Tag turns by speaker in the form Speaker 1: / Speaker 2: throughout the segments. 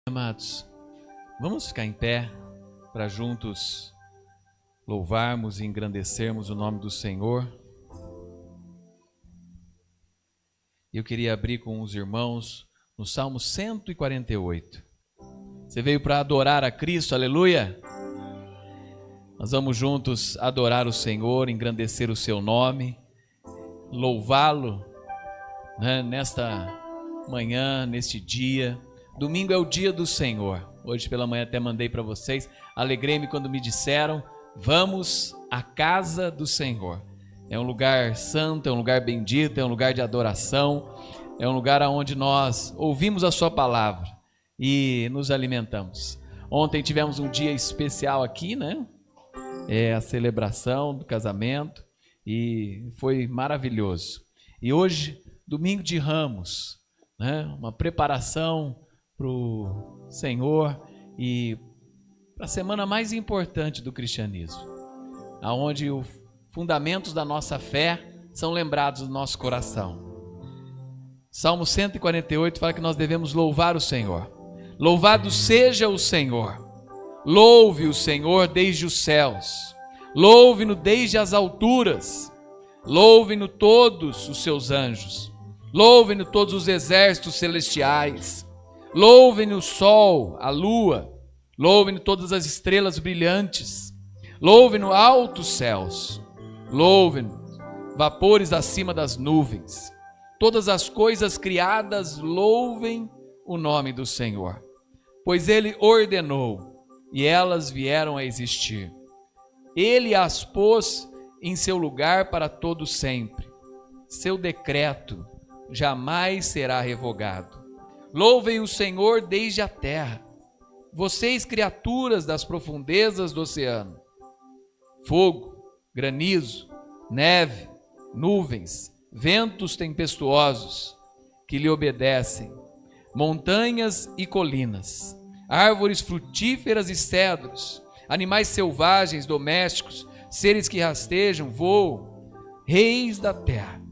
Speaker 1: Amados, vamos ficar em pé para juntos louvarmos e engrandecermos o nome do Senhor. Eu queria abrir com os irmãos no Salmo 148. Você veio para adorar a Cristo, aleluia? Nós vamos juntos adorar o Senhor, engrandecer o seu nome, louvá-lo, né, nesta manhã, neste dia. Domingo é o dia do Senhor. Hoje pela manhã até mandei para vocês. Alegrei-me quando me disseram: vamos à casa do Senhor. É um lugar santo, é um lugar bendito, é um lugar de adoração. É um lugar onde nós ouvimos a sua palavra e nos alimentamos. Ontem tivemos um dia especial aqui, né? É a celebração do casamento e foi maravilhoso. E hoje, domingo de Ramos, né? Uma preparação para o Senhor e para a semana mais importante do cristianismo, aonde os fundamentos da nossa fé são lembrados no nosso coração. Salmo 148 fala que nós devemos louvar o Senhor. Louvado seja o Senhor. Louve o Senhor desde os céus. Louve-no desde as alturas. Louve-no todos os seus anjos. Louve-no todos os exércitos celestiais. Louvem-no o sol, a lua, louvem-no todas as estrelas brilhantes, louvem-no altos céus, louvem-no vapores acima das nuvens, todas as coisas criadas louvem o nome do Senhor, pois Ele ordenou e elas vieram a existir, Ele as pôs em seu lugar para todo sempre, seu decreto jamais será revogado. Louvem o Senhor desde a terra, vocês criaturas das profundezas do oceano. Fogo, granizo, neve, nuvens, ventos tempestuosos que lhe obedecem, montanhas e colinas, árvores frutíferas e cedros, animais selvagens, domésticos, seres que rastejam, voam, reis da terra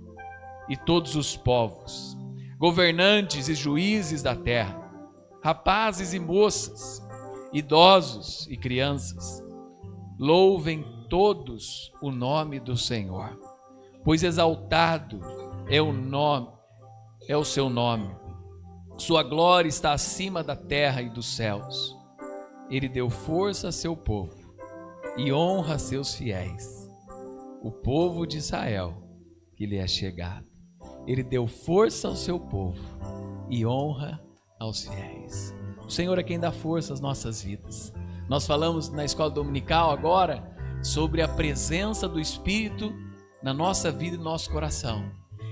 Speaker 1: e todos os povos, governantes e juízes da terra, rapazes e moças, idosos e crianças, louvem todos o nome do Senhor, pois exaltado é o seu nome, sua glória está acima da terra e dos céus. Ele deu força a seu povo e honra a seus fiéis, o povo de Israel que lhe é chegado. Ele deu força ao seu povo e honra aos fiéis. O Senhor é quem dá força às nossas vidas. Nós falamos na escola dominical agora sobre a presença do Espírito na nossa vida e no nosso coração.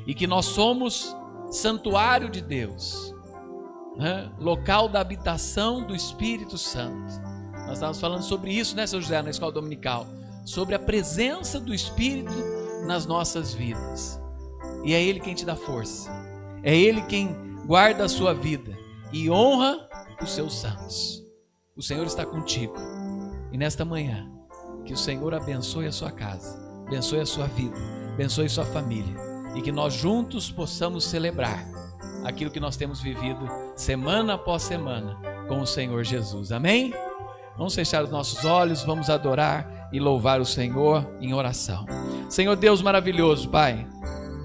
Speaker 1: E que nós somos santuário de Deus, né? Local da habitação do Espírito Santo. Nós estávamos falando sobre isso, né, seu José, na escola dominical. Sobre a presença do Espírito nas nossas vidas. E é Ele quem te dá força, é Ele quem guarda a sua vida e honra os seus santos. O Senhor está contigo e nesta manhã que o Senhor abençoe a sua casa, abençoe a sua vida, abençoe a sua família e que nós juntos possamos celebrar aquilo que nós temos vivido semana após semana com o Senhor Jesus, amém? Vamos fechar os nossos olhos, vamos adorar e louvar o Senhor em oração. Senhor Deus maravilhoso, Pai,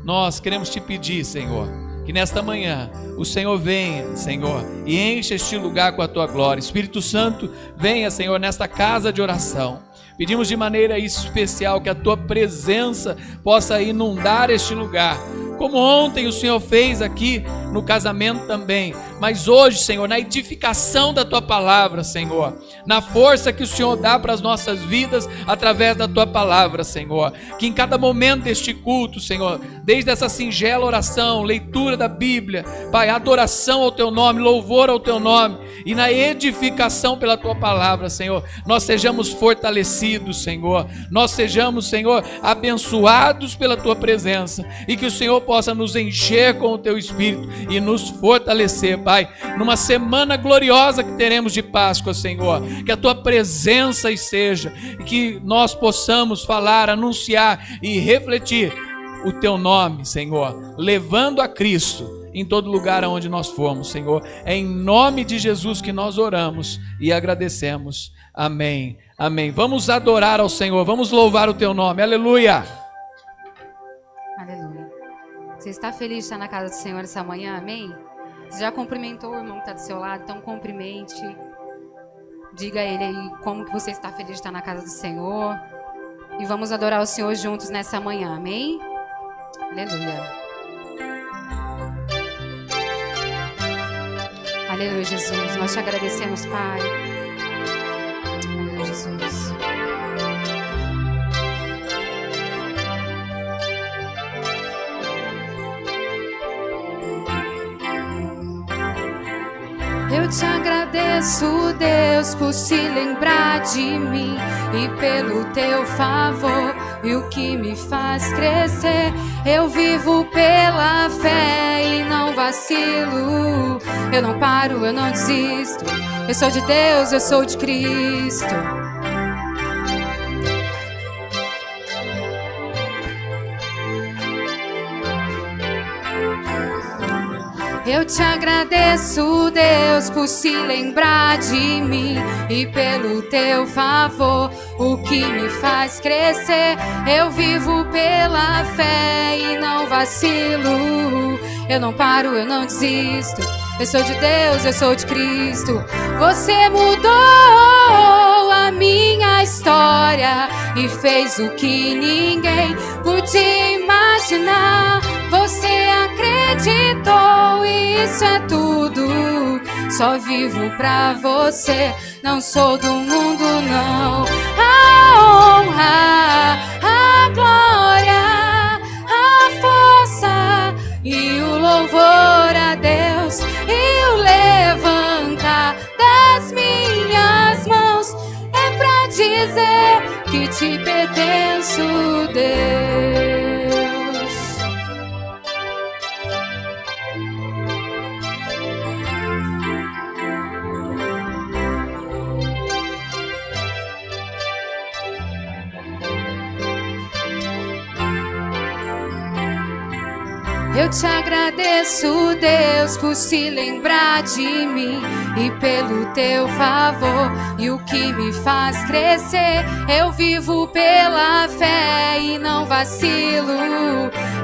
Speaker 1: nós queremos te pedir, Senhor, que nesta manhã o Senhor venha, Senhor, e encha este lugar com a tua glória. Espírito Santo, venha, Senhor, nesta casa de oração. Pedimos de maneira especial que a tua presença possa inundar este lugar, como ontem o Senhor fez aqui no casamento também, mas hoje, Senhor, na edificação da tua palavra, Senhor, na força que o Senhor dá para as nossas vidas através da tua palavra, Senhor, que em cada momento deste culto, Senhor, desde essa singela oração, leitura da Bíblia, Pai, adoração ao teu nome, louvor ao teu nome, e na edificação pela tua palavra, Senhor, nós sejamos fortalecidos, Senhor, nós sejamos, Senhor, abençoados pela tua presença, e que o Senhor possa nos encher com o teu Espírito e nos fortalecer, Pai, numa semana gloriosa que teremos de Páscoa, Senhor, que a tua presença esteja, e que nós possamos falar, anunciar e refletir o teu nome, Senhor, levando a Cristo em todo lugar aonde nós formos, Senhor. É em nome de Jesus que nós oramos e agradecemos. Amém. Amém. Vamos adorar ao Senhor, vamos louvar o teu nome. Aleluia.
Speaker 2: Aleluia. Você está feliz de estar na casa do Senhor essa manhã? Amém? Você já cumprimentou o irmão que está do seu lado? Então cumprimente. Diga a ele aí como que você está feliz de estar na casa do Senhor. E vamos adorar o Senhor juntos nessa manhã. Amém? Aleluia. Aleluia, Jesus. Nós te agradecemos, Pai. Aleluia, Jesus. Eu te agradeço, Deus, por se lembrar de mim e pelo teu favor e o que me faz crescer. Eu vivo pela fé e não vacilo. Eu não paro, eu não desisto. Eu sou de Deus, eu sou de Cristo. Eu te agradeço, Deus, por se lembrar de mim e pelo teu favor, o que me faz crescer. Eu vivo pela fé e não vacilo. Eu não paro, eu não desisto. Eu sou de Deus, eu sou de Cristo. Você mudou a minha história e fez o que ninguém podia imaginar. Você acreditou e isso é tudo. Só vivo pra você, não sou do mundo não. A honra, a glória, a força e o louvor a Deus e o levantar das minhas mãos é pra dizer que te pertenço, Deus. Eu te agradeço, Deus, por se lembrar de mim e pelo teu favor e o que me faz crescer. Eu vivo pela fé e não vacilo.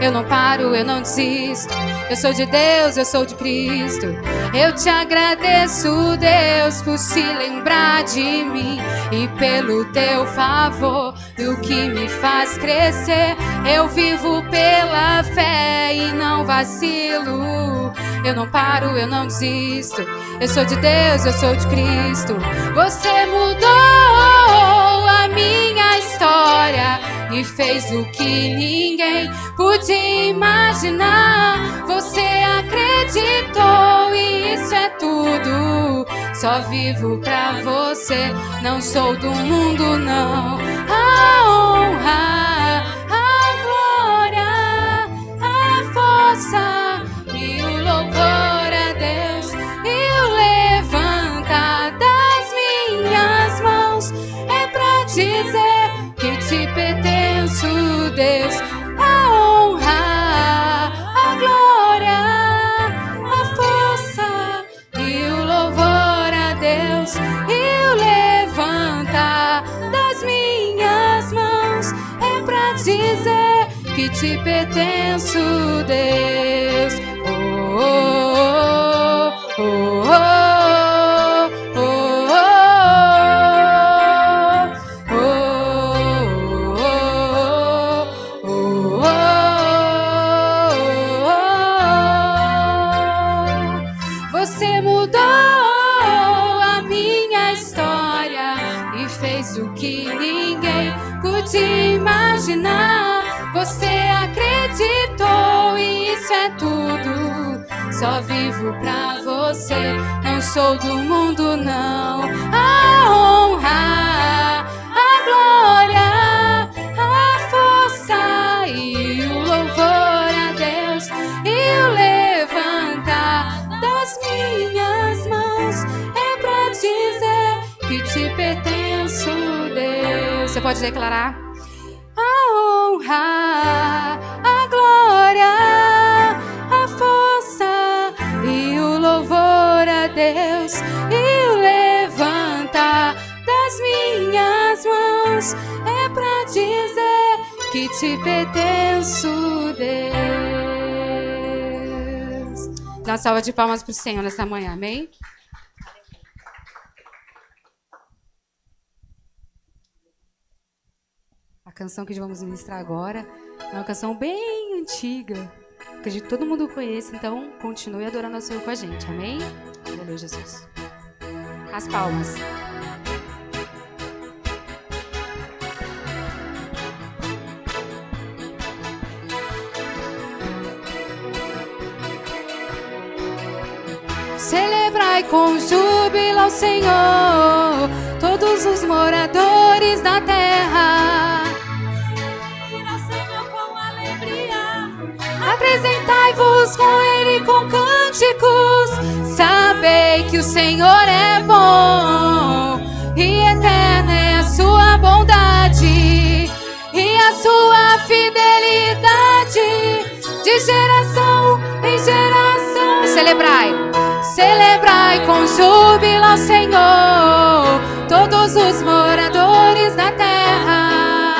Speaker 2: Eu não paro, eu não desisto. Eu sou de Deus, eu sou de Cristo. Eu te agradeço, Deus, por se lembrar de mim e pelo teu favor e o que me faz crescer. Eu vivo pela fé e não vacilo. Eu não paro, eu não desisto. Eu sou de Deus, eu sou de Cristo. Você mudou a minha história e fez o que ninguém podia imaginar. Você acreditou e isso é tudo. Só vivo pra você, não sou do mundo não. A honra, a glória, a força e o louvor a Deus e o levantar das minhas mãos é pra dizer que te pertenço, Deus. A honra, a glória, a força e o louvor a Deus e o levantar das minhas mãos é pra dizer que te pertenço, Deus. Oh, oh, oh, oh, oh, oh, oh, oh. Você mudou a minha história e fez o que ninguém podia imaginar. Você acreditou e isso é tudo. Só vivo pra você, não sou do mundo não. A honra, a glória, a força e o louvor a Deus e o levantar das minhas mãos é pra dizer que te pertenço, Deus. Você pode declarar? A honra, a glória, a força Deus, é pra dizer que te pertenço, Deus. Dá uma salva de palmas pro Senhor nessa manhã, amém? A canção que vamos ministrar agora é uma canção bem antiga. Acredito que todo mundo conhece, então continue adorando ao Senhor com a gente, amém? Aleluia, Jesus. As palmas. Celebrai com júbilo ao Senhor, todos os moradores da terra. Apresentai-vos com Ele com cânticos. Sabei que o Senhor é bom e eterna é a sua bondade e a sua fidelidade de geração em geração. Celebrai com júbilo ao Senhor, todos os moradores da terra.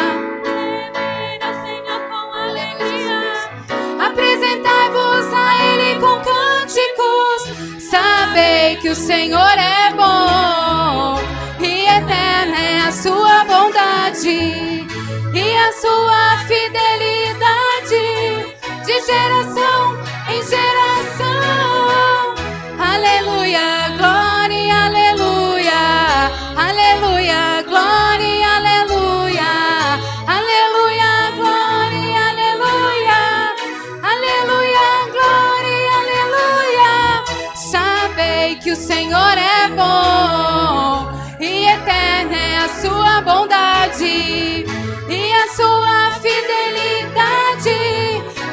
Speaker 2: Apresentai-vos a Ele com cânticos. Sabei que o Senhor é bom e eterna é a sua bondade e a sua fidelidade de geração em geração. Aleluia, glória, aleluia, aleluia, glória, aleluia, aleluia, glória, aleluia, aleluia, glória, aleluia. Sabei que o Senhor é bom e eterna é a sua bondade e a sua fidelidade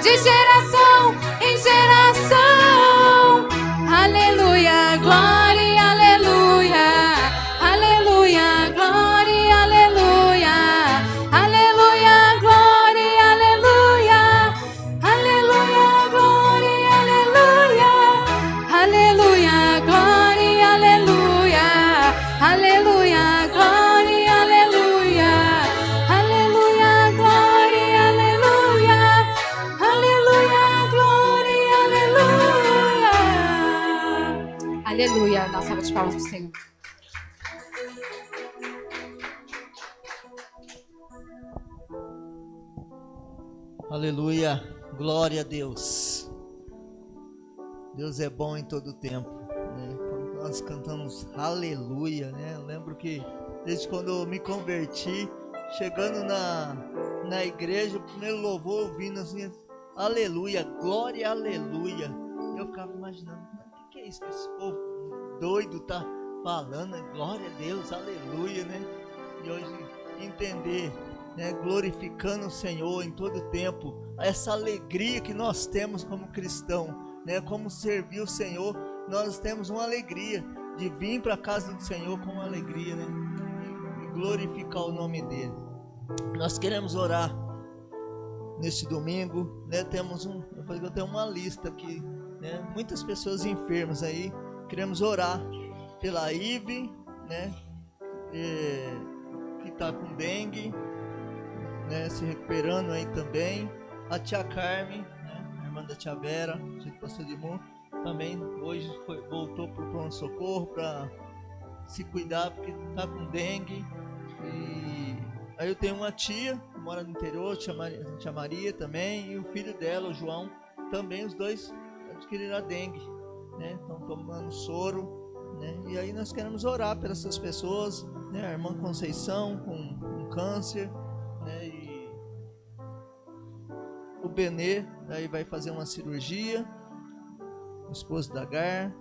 Speaker 2: de geração em geração. Aleluia, glória, aleluia, aleluia, glória, aleluia, aleluia, glória, aleluia, aleluia, glória, aleluia, aleluia, glória, aleluia, aleluia, glória, aleluia, aleluia, glória, aleluia, aleluia, glória, aleluia. Aleluia. Dá uma salva de palmas pro Senhor.
Speaker 3: Aleluia, glória a Deus. Deus é bom em todo tempo, né? Quando nós cantamos aleluia, né? Eu lembro que desde quando eu me converti, chegando na igreja, o primeiro louvor ouvindo assim, aleluia, glória, aleluia. Eu ficava imaginando, o que é isso que esse povo doido tá falando? Glória a Deus, aleluia, né? E hoje entender, né, glorificando o Senhor em todo tempo, essa alegria que nós temos como cristão, né, como servir o Senhor, nós temos uma alegria de vir para a casa do Senhor com uma alegria, né, e glorificar o nome dele. Nós queremos orar neste domingo, né, eu falei que eu tenho uma lista aqui, né, muitas pessoas enfermas aí, queremos orar pela Ive, né, que está com dengue, né, se recuperando aí também. A tia Carmen, né, a irmã da tia Vera, tia do pastor Edmundo, também hoje voltou para o pronto-socorro para se cuidar porque está com dengue. E aí eu tenho uma tia que mora no interior, tia Maria também, e o filho dela, o João, também, os dois adquiriram a dengue, né, estão tomando soro, né, e aí nós queremos orar por essas pessoas, né, a irmã Conceição com câncer, né, e o Benê aí vai fazer uma cirurgia, o esposo da Gar,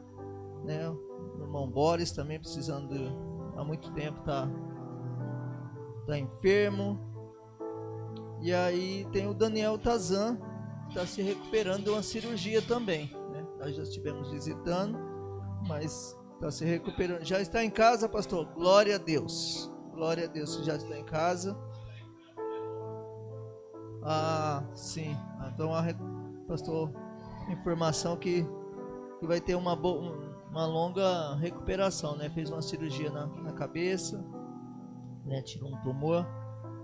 Speaker 3: né, o irmão Boris também precisando há muito tempo, tá enfermo. E aí tem o Daniel Tazan, que está se recuperando de uma cirurgia também, né? Nós já estivemos visitando, mas está se recuperando. Já está em casa, pastor? Glória a Deus. Glória a Deus que já está em casa. Ah, sim. Então, pastor, informação que vai ter uma longa recuperação, né? Fez uma cirurgia na cabeça né, tirou um tumor,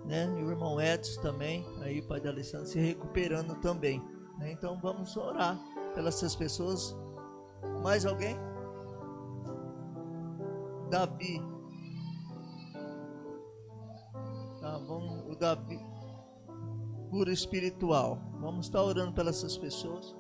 Speaker 3: né, e o irmão Edson também, aí o pai da Alessandra se recuperando também, né? Então vamos orar pelas essas pessoas. Mais alguém? Davi. Tá, vamos, o Davi, cura espiritual. Vamos estar orando pelas essas pessoas.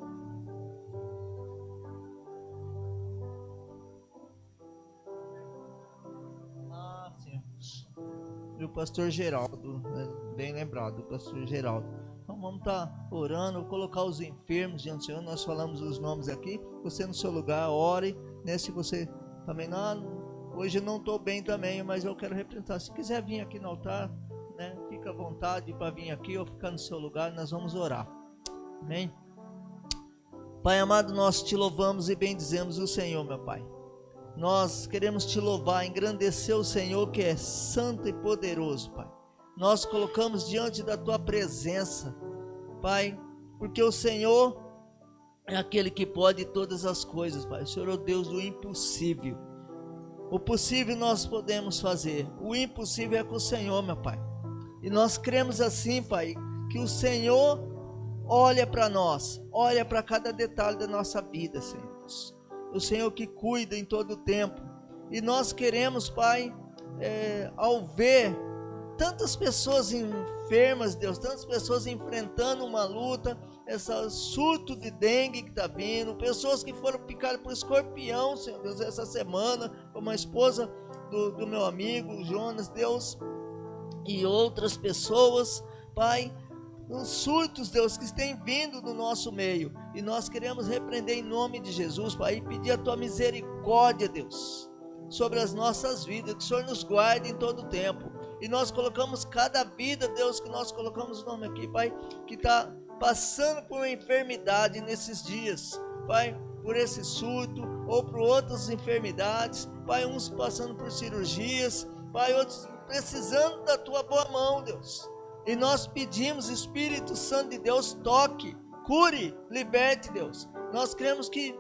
Speaker 3: E o pastor Geraldo, né? Bem lembrado, o pastor Geraldo. Então vamos estar orando, colocar os enfermos diante do Senhor. Nós falamos os nomes aqui. Você no seu lugar, ore, né? Se você também hoje eu não estou bem também, mas eu quero representar. Se quiser vir aqui no altar, né? Fica à vontade para vir aqui ou ficar no seu lugar. Nós vamos orar. Amém? Pai amado, nós te louvamos e bendizemos o Senhor, meu Pai. Nós queremos te louvar, engrandecer o Senhor que é santo e poderoso, Pai. Nós colocamos diante da tua presença, Pai, porque o Senhor é aquele que pode todas as coisas, Pai. O Senhor é o Deus do impossível. O possível nós podemos fazer, o impossível é com o Senhor, meu Pai. E nós cremos assim, Pai, que o Senhor olha para nós, olha para cada detalhe da nossa vida, Senhor. O Senhor que cuida em todo o tempo. E nós queremos, Pai, ao ver tantas pessoas enfermas, Deus, tantas pessoas enfrentando uma luta, esse surto de dengue que está vindo, pessoas que foram picadas por escorpião, Senhor Deus, essa semana, como a esposa do meu amigo Jonas, Deus, e outras pessoas, Pai, os surtos, Deus, que têm vindo do nosso meio, e nós queremos repreender em nome de Jesus, Pai, e pedir a tua misericórdia, Deus, sobre as nossas vidas, que o Senhor nos guarde em todo o tempo. E nós colocamos cada vida, Deus, que nós colocamos o nome aqui, Pai, que está passando por uma enfermidade nesses dias, Pai, por esse surto, ou por outras enfermidades, Pai, uns passando por cirurgias, Pai, outros precisando da tua boa mão, Deus. E nós pedimos, Espírito Santo de Deus, toque, cure, liberte, Deus. Nós cremos que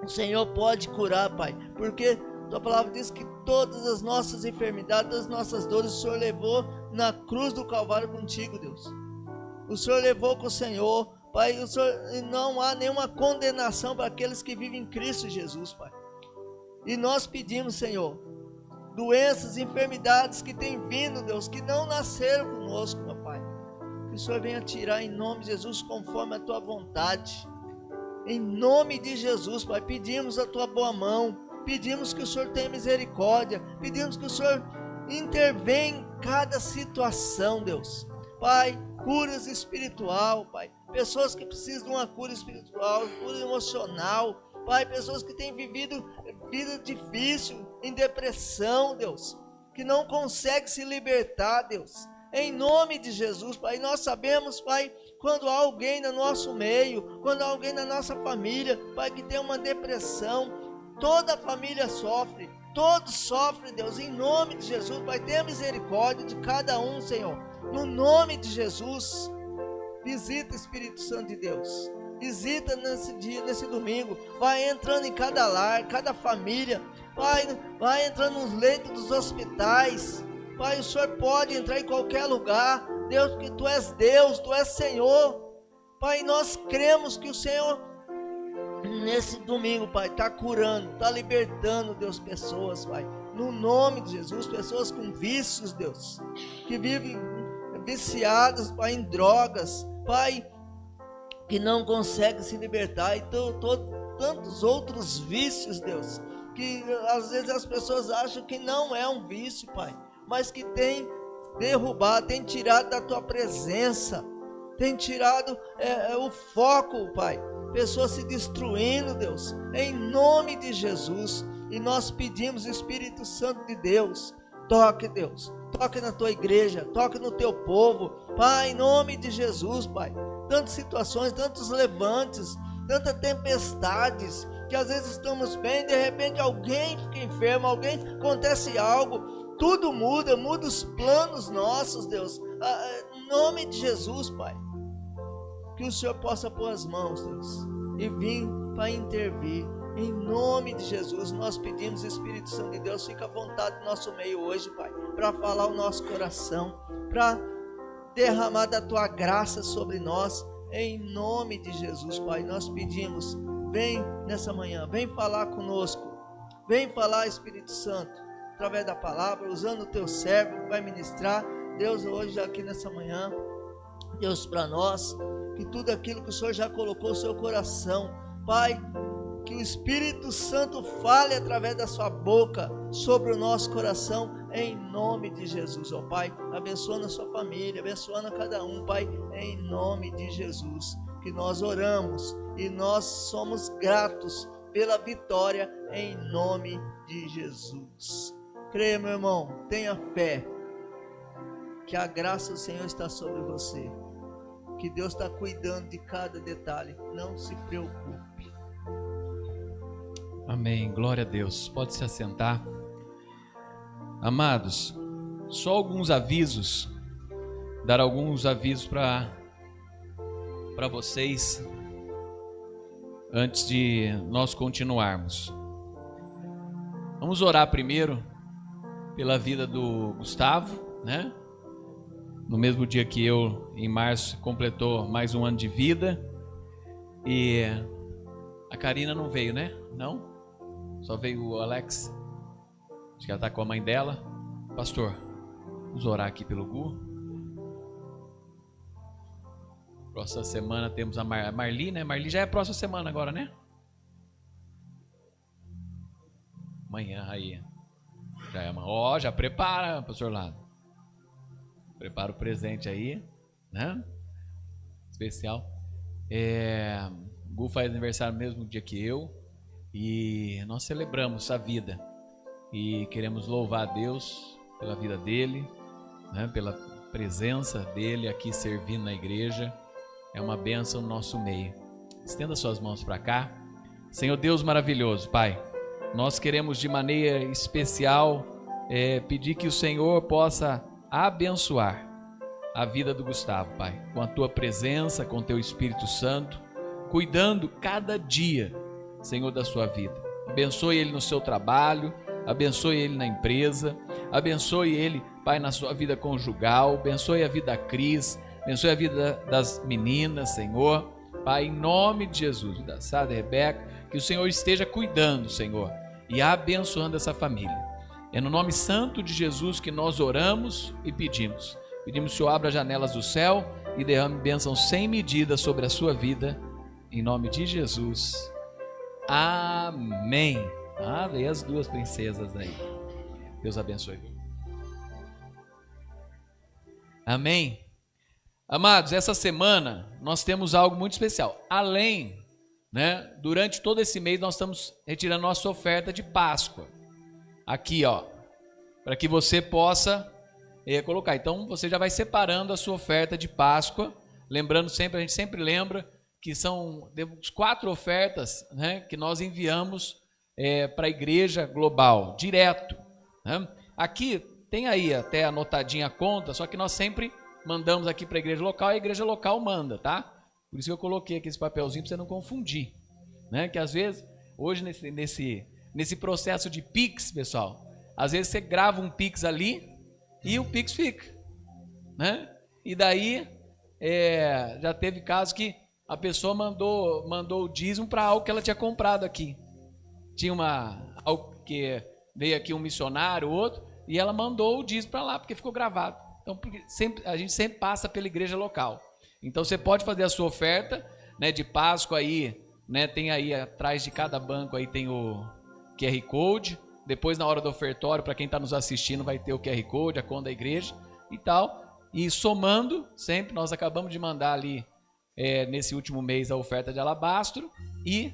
Speaker 3: o Senhor pode curar, Pai, porque tua palavra diz que todas as nossas enfermidades, as nossas dores, o Senhor levou na cruz do Calvário contigo, Deus. O Senhor levou com o Senhor, Pai, o Senhor, não há nenhuma condenação para aqueles que vivem em Cristo Jesus, Pai. E nós pedimos, Senhor, doenças, enfermidades que têm vindo, Deus, que não nasceram conosco, meu Pai, que o Senhor venha tirar em nome de Jesus, conforme a tua vontade, em nome de Jesus, Pai. Pedimos a tua boa mão, pedimos que o Senhor tenha misericórdia, pedimos que o Senhor intervenha em cada situação, Deus, Pai, curas espiritual, Pai, pessoas que precisam de uma cura espiritual, cura emocional, Pai, pessoas que têm vivido vida difícil, em depressão, Deus, que não conseguem se libertar, Deus, em nome de Jesus, Pai. Nós sabemos, Pai, quando há alguém no nosso meio, quando há alguém na nossa família, Pai, que tem uma depressão, toda a família sofre, todos sofrem, Deus, em nome de Jesus, Pai, tenha misericórdia de cada um, Senhor, no nome de Jesus. Visita, Espírito Santo de Deus, visita nesse dia, nesse domingo, vai entrando em cada lar, cada família, Pai, vai entrando nos leitos dos hospitais, Pai, o Senhor pode entrar em qualquer lugar, Deus, porque Tu és Deus, Tu és Senhor, Pai, nós cremos que o Senhor, nesse domingo, Pai, está curando, está libertando, Deus, pessoas, Pai, no nome de Jesus, pessoas com vícios, Deus, que vivem viciadas, Pai, em drogas, Pai, que não conseguem se libertar, e tantos outros vícios, Deus, que às vezes as pessoas acham que não é um vício, Pai, mas que tem derrubado, tem tirado da Tua presença, tem tirado o foco, Pai, pessoas se destruindo, Deus, em nome de Jesus. E nós pedimos, Espírito Santo de Deus, toque, Deus, toque na Tua igreja, toque no Teu povo, Pai, em nome de Jesus, Pai. Tantas situações, tantos levantes, tantas tempestades, que às vezes estamos bem, de repente alguém fica enfermo, acontece algo, tudo muda os planos nossos, Deus, em nome de Jesus, Pai, que o Senhor possa pôr as mãos, Deus, e vir para intervir, Em nome de Jesus, nós pedimos, Espírito Santo de Deus, fica à vontade no nosso meio hoje, Pai, para falar o nosso coração, para derramar da Tua graça sobre nós, em nome de Jesus, Pai. Nós pedimos, vem nessa manhã, vem falar conosco, vem falar, Espírito Santo, através da palavra, usando o Teu servo que vai ministrar, Deus, hoje aqui nessa manhã, Deus, para nós, que tudo aquilo que o Senhor já colocou no seu coração, Pai, que o Espírito Santo fale através da sua boca sobre o nosso coração, em nome de Jesus, ó Pai. Abençoa a sua família, abençoando a cada um, Pai, em nome de Jesus, que nós oramos e nós somos gratos pela vitória, em nome de Jesus. Creia, meu irmão, tenha fé, que a graça do Senhor está sobre você, que Deus está cuidando de cada detalhe, não se preocupe.
Speaker 1: Amém, glória a Deus. Pode se assentar. Amados, só alguns avisos, dar alguns avisos para vocês antes de nós continuarmos. Vamos orar primeiro pela vida do Gustavo, né? No mesmo dia que eu, em março, completou mais um ano de vida. E a Karina não veio, né? Não? Só veio o Alex. Acho que ela está com a mãe dela. Pastor, vamos orar aqui pelo Gu. Próxima semana temos a Marli, né? Marli já é a próxima semana agora, né? Amanhã aí. Já é amanhã. Ó, já prepara, pastor Lado. Prepara o presente aí, né? Especial. O Gu faz aniversário no mesmo dia que eu. E nós celebramos essa vida e queremos louvar a Deus pela vida dele, né, pela presença dele aqui servindo na igreja. É uma bênção no nosso meio. Estenda suas mãos para cá. Senhor Deus maravilhoso, Pai, nós queremos de maneira especial pedir que o Senhor possa abençoar a vida do Gustavo, Pai, com a Tua presença, com o Teu Espírito Santo, cuidando cada dia, Senhor, da sua vida. Abençoe ele no seu trabalho, abençoe ele na empresa, abençoe ele, Pai, na sua vida conjugal, abençoe a vida da Cris, abençoe a vida das meninas, Senhor, Pai, em nome de Jesus, da Sada e Rebeca, que o Senhor esteja cuidando, Senhor, e abençoando essa família. É no nome santo de Jesus que nós oramos e pedimos. Pedimos que o Senhor abra as janelas do céu e derrame bênção sem medida sobre a sua vida, em nome de Jesus. Amém. Vê as duas princesas aí. Deus abençoe. Amém. Amados, essa semana nós temos algo muito especial. Além, né, durante todo esse mês nós estamos retirando nossa oferta de Páscoa. Aqui, ó, para que você possa colocar. Então você já vai separando a sua oferta de Páscoa. Lembrando sempre, a gente sempre lembra que são 4 ofertas, né, que nós enviamos para a igreja global, direto, né? Aqui tem aí até anotadinha a conta, só que nós sempre mandamos aqui para a igreja local, e a igreja local manda, tá? Por isso que eu coloquei aqui esse papelzinho para você não confundir, né? Que às vezes, hoje nesse processo de Pix, pessoal, às vezes você grava um Pix ali e o Pix fica, né? E daí já teve casos que a pessoa mandou o dízimo para algo que ela tinha comprado aqui. Tinha algo que veio aqui um missionário, outro, e ela mandou o dízimo para lá, porque ficou gravado. Então, a gente sempre passa pela igreja local. Então, você pode fazer a sua oferta, né, de Páscoa aí, né, tem aí atrás de cada banco aí tem o QR Code. Depois, na hora do ofertório, para quem está nos assistindo, vai ter o QR Code, a conta da igreja e tal. E somando, sempre, nós acabamos de mandar ali, nesse último mês, a oferta de alabastro, e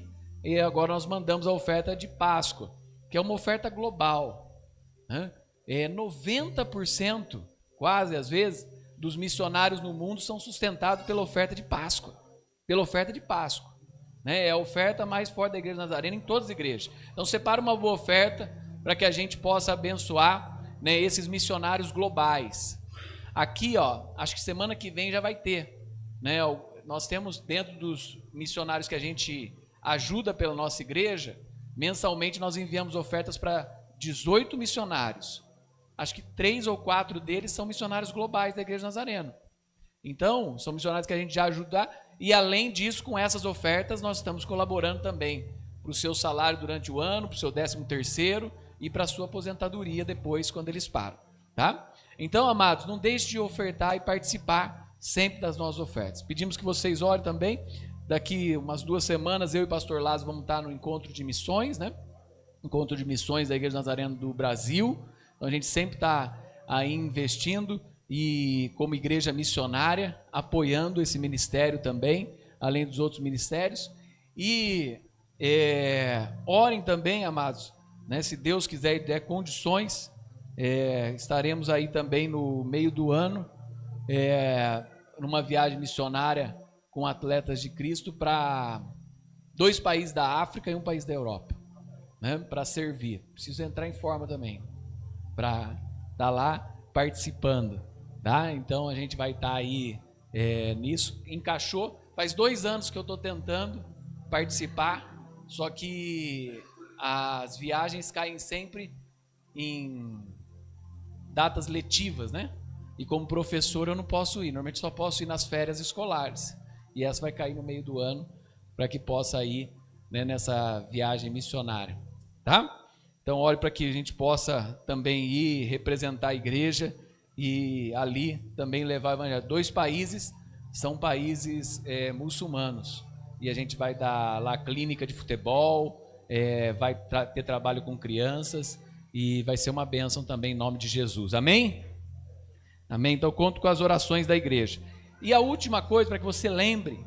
Speaker 1: agora nós mandamos a oferta de Páscoa, que é uma oferta global, né? 90%, quase às vezes, dos missionários no mundo são sustentados pela oferta de Páscoa, né? É a oferta mais forte da Igreja Nazarena em todas as igrejas. Então separa uma boa oferta para que a gente possa abençoar, né, esses missionários globais. Aqui, ó, acho que semana que vem já vai ter, né? Nós temos dentro dos missionários que a gente ajuda pela nossa igreja, mensalmente nós enviamos ofertas para 18 missionários. Acho que 3 ou 4 deles são missionários globais da Igreja Nazareno. Então, são missionários que a gente já ajuda, e além disso, com essas ofertas, nós estamos colaborando também para o seu salário durante o ano, para o seu 13º e para a sua aposentadoria depois, quando eles param, tá? Então, amados, não deixe de ofertar e participar sempre das nossas ofertas. Pedimos que vocês orem também. Daqui umas 2 semanas, eu e o pastor Lázaro vamos estar no encontro de missões, né? Encontro de missões da Igreja Nazareno do Brasil. Então, a gente sempre está aí investindo e como igreja missionária, apoiando esse ministério também, além dos outros ministérios. E orem também, amados, né? Se Deus quiser e der condições, estaremos aí também no meio do ano, numa viagem missionária com atletas de Cristo para 2 países da África e 1 país da Europa, né? Para servir. Preciso entrar em forma também, para estar lá participando. Tá? Então a gente vai estar aí nisso. Encaixou. Faz 2 anos que eu estou tentando participar, só que as viagens caem sempre em datas letivas, né? E como professor eu não posso ir. Normalmente só posso ir nas férias escolares. E essa vai cair no meio do ano para que possa ir, né, nessa viagem missionária. Tá? Então ore para que a gente possa também ir representar a igreja e ali também levar o evangelho. 2 países são países muçulmanos, e a gente vai dar lá clínica de futebol, vai ter trabalho com crianças, e vai ser uma bênção também em nome de Jesus. Amém? Amém? Então conto com as orações da igreja. E a última coisa, para que você lembre,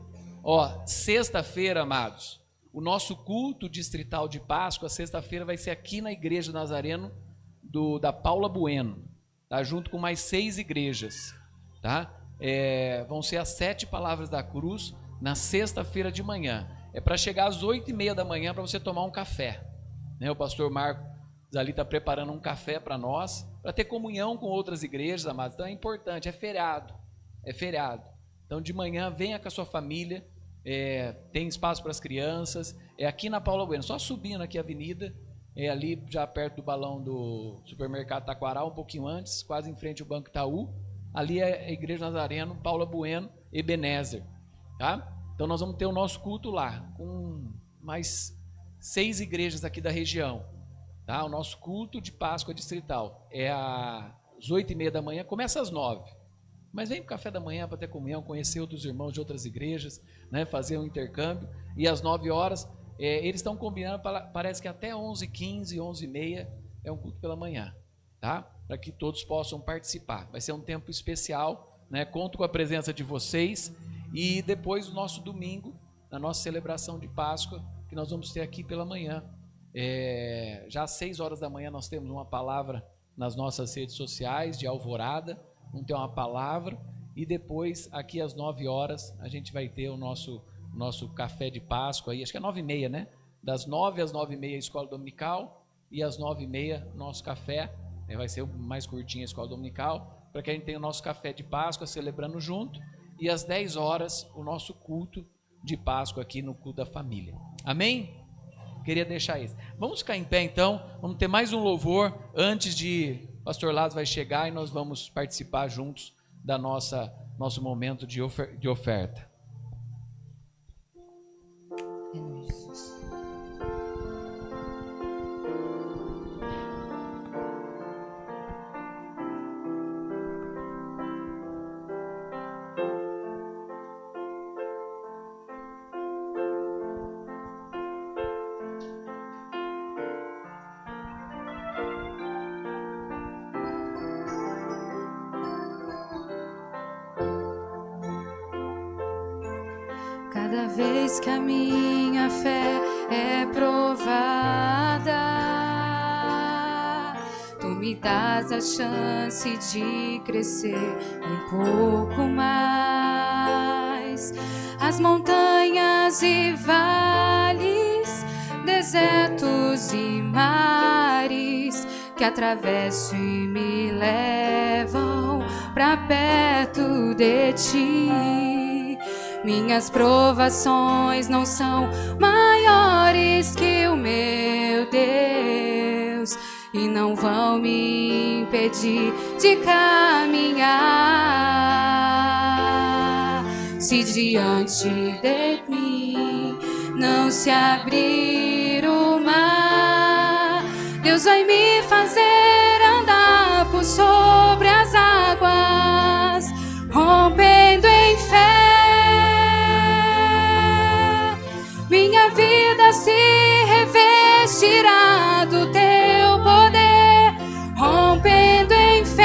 Speaker 1: sexta-feira, amados, o nosso culto distrital de Páscoa, sexta-feira vai ser aqui na Igreja Nazareno da Paula Bueno. Tá, junto com mais 6 igrejas, tá? Vão ser as 7 palavras da cruz na sexta-feira de manhã. É para chegar às 8h30 da manhã para você tomar um café, né? O pastor Marcos ali está preparando um café para nós, para ter comunhão com outras igrejas, amados. Então é importante, é feriado. Então de manhã venha com a sua família, tem espaço para as crianças, aqui na Paula Bueno, só subindo aqui a avenida, ali já perto do balão do supermercado Taquaral, um pouquinho antes, quase em frente ao Banco Itaú. Ali é a Igreja Nazareno, Paula Bueno, Ebenezer, tá? Então nós vamos ter o nosso culto lá, com mais 6 igrejas aqui da região, tá? O nosso culto de Páscoa distrital é às 8h30 da manhã, começa às 9h. Mas vem para o café da manhã para ter comunhão, conhecer outros irmãos de outras igrejas, né? Fazer um intercâmbio, e às 9h, eles estão combinando, parece que até 11h15, 11h30 é um culto pela manhã, tá? Para que todos possam participar. Vai ser um tempo especial, né? Conto com a presença de vocês, e depois o nosso domingo, na nossa celebração de Páscoa, que nós vamos ter aqui pela manhã. Já às 6h da manhã nós temos uma palavra nas nossas redes sociais de alvorada, vamos ter uma palavra, e depois aqui às 9h a gente vai ter o nosso café de Páscoa, aí, acho que é 9h30, né? Das 9 às 9h30 a escola dominical, e às 9h30 nosso café, vai ser mais curtinho a escola dominical, para que a gente tenha o nosso café de Páscoa celebrando junto, e às 10h o nosso culto de Páscoa aqui no culto da família. Amém? Queria deixar isso. Vamos ficar em pé então, vamos ter mais um louvor antes de o pastor Lázaro vai chegar, e nós vamos participar juntos da nosso momento de oferta.
Speaker 2: Cada vez que a minha fé é provada, tu me dás a chance de crescer um pouco mais. As montanhas e vales, desertos e mares que atravesso e me levam pra perto de ti. Minhas provações não são maiores que o meu Deus e não vão me impedir de caminhar. Se diante de mim não se abrir o mar, Deus vai me fazer andar por sobre as águas, rompendo em fé. Minha vida se revestirá do teu poder, rompendo em fé.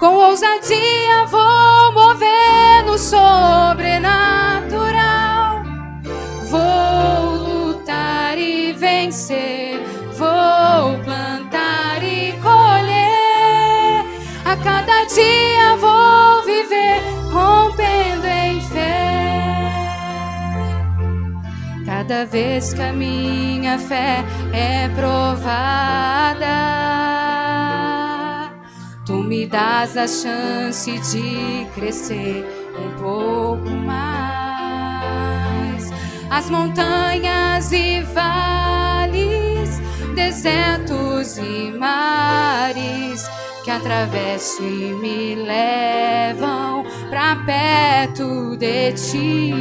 Speaker 2: Com ousadia vou mover no sobrenatural, vou lutar e vencer, vou plantar e colher. A cada dia vou viver rompendo em fé. Cada vez que a minha fé é provada, tu me dás a chance de crescer um pouco mais. As montanhas e vales, desertos e mares que atravesso e me levam pra perto de ti.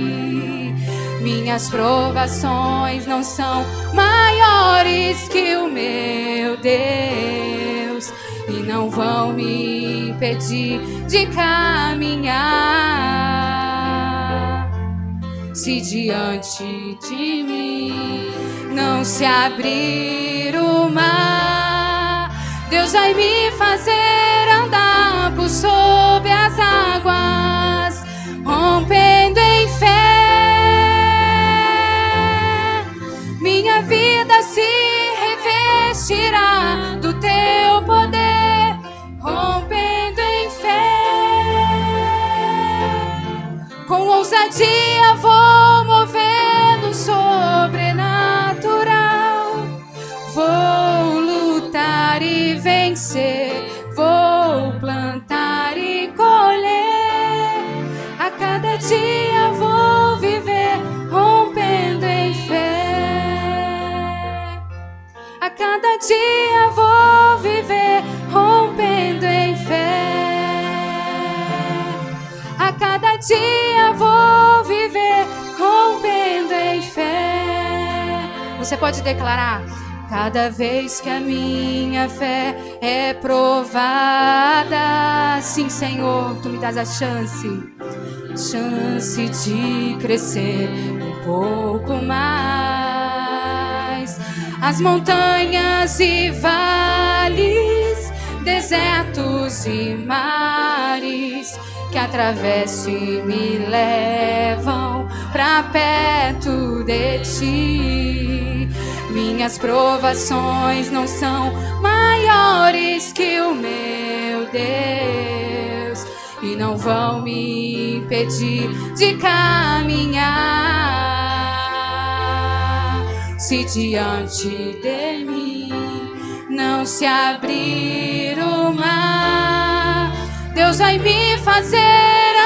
Speaker 2: Minhas provações não são maiores que o meu Deus e não vão me impedir de caminhar. Se diante de mim não se abrir o mar, Deus vai me fazer andar por sobre as águas, rompendo em fé. Minha vida se revestirá do teu poder, rompendo em fé. Com ousadia vou mover no sobrenatural, vou lutar e vencer, vou plantar e colher. A cada dia vou viver rompendo em fé. A cada dia vou viver rompendo em fé. A cada dia vou viver rompendo em fé. Você pode declarar: cada vez que a minha fé é provada, sim, Senhor, tu me dás a chance de crescer um pouco mais. As montanhas e vales, desertos e mares que atravesso e me levam pra perto de ti. Minhas provações não são maiores que o meu Deus e não vão me impedir de caminhar. Se diante de mim não se abrir o mar, Deus vai me fazer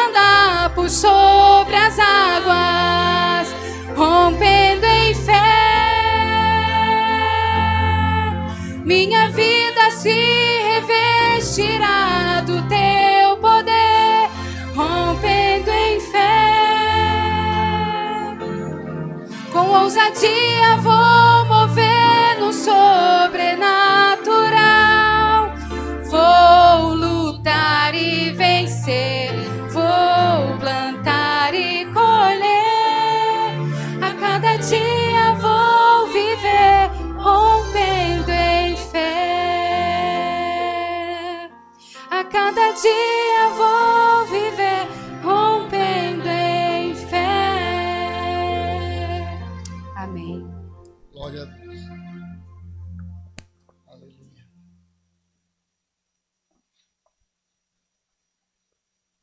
Speaker 2: andar por sobre as águas, rompendo em fé. Minha vida se revestirá do teu poder, rompendo em fé. Com ousadia vou mover no sobrenatural, vou lutar e vencer, vou plantar e colher. A cada dia vou viver rompendo em fé. A cada dia vou viver rompendo em fé. Amém.
Speaker 4: Glória a Deus. Aleluia.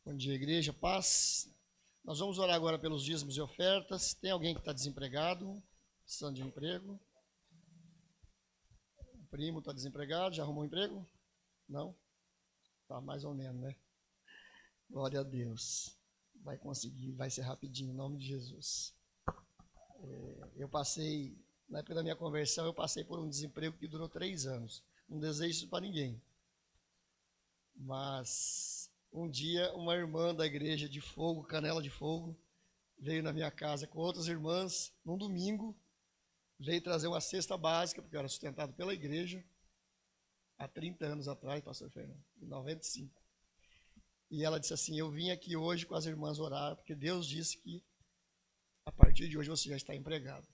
Speaker 4: Bom dia, igreja, paz. Nós vamos orar agora pelos dízimos e ofertas. Tem alguém que está desempregado, precisando de emprego? O primo está desempregado, já arrumou um emprego? Não? Tá mais ou menos, né? Glória a Deus. Vai conseguir, vai ser rapidinho, em nome de Jesus. Eu passei, na época da minha conversão, eu passei por um desemprego que durou 3 anos. Não desejo isso para ninguém. Mas um dia uma irmã da igreja de Fogo, Canela de Fogo, veio na minha casa com outras irmãs, num domingo, veio trazer uma cesta básica, porque eu era sustentado pela igreja, há 30 anos atrás, pastor Fernando, em 95. E ela disse assim, eu vim aqui hoje com as irmãs orar, porque Deus disse que a partir de hoje você já está empregado.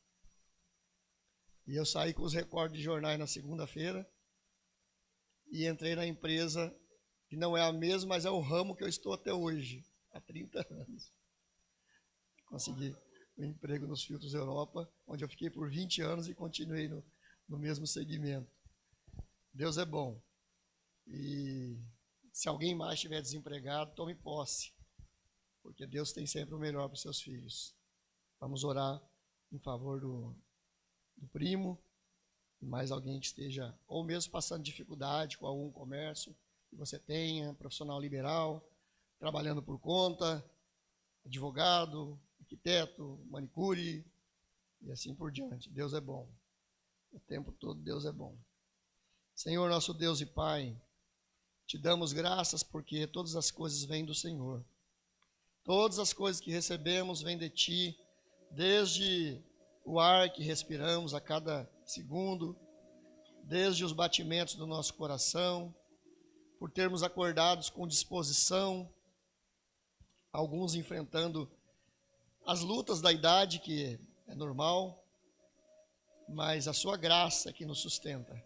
Speaker 4: E eu saí com os recortes de jornais na segunda-feira e entrei na empresa, que não é a mesma, mas é o ramo que eu estou até hoje, há 30 anos. Consegui um emprego nos Filtros Europa, onde eu fiquei por 20 anos e continuei no mesmo segmento. Deus é bom. E se alguém mais estiver desempregado, tome posse, porque Deus tem sempre o melhor para os seus filhos. Vamos orar em favor do primo, e mais alguém que esteja, ou mesmo passando dificuldade com algum comércio que você tenha, profissional liberal, trabalhando por conta, advogado, arquiteto, manicure, e assim por diante. Deus é bom. O tempo todo Deus é bom. Senhor, nosso Deus e Pai, te damos graças porque todas as coisas vêm do Senhor. Todas as coisas que recebemos vêm de Ti, desde o ar que respiramos a cada segundo, desde os batimentos do nosso coração, por termos acordados com disposição, alguns enfrentando as lutas da idade, que é normal, mas a sua graça é que nos sustenta.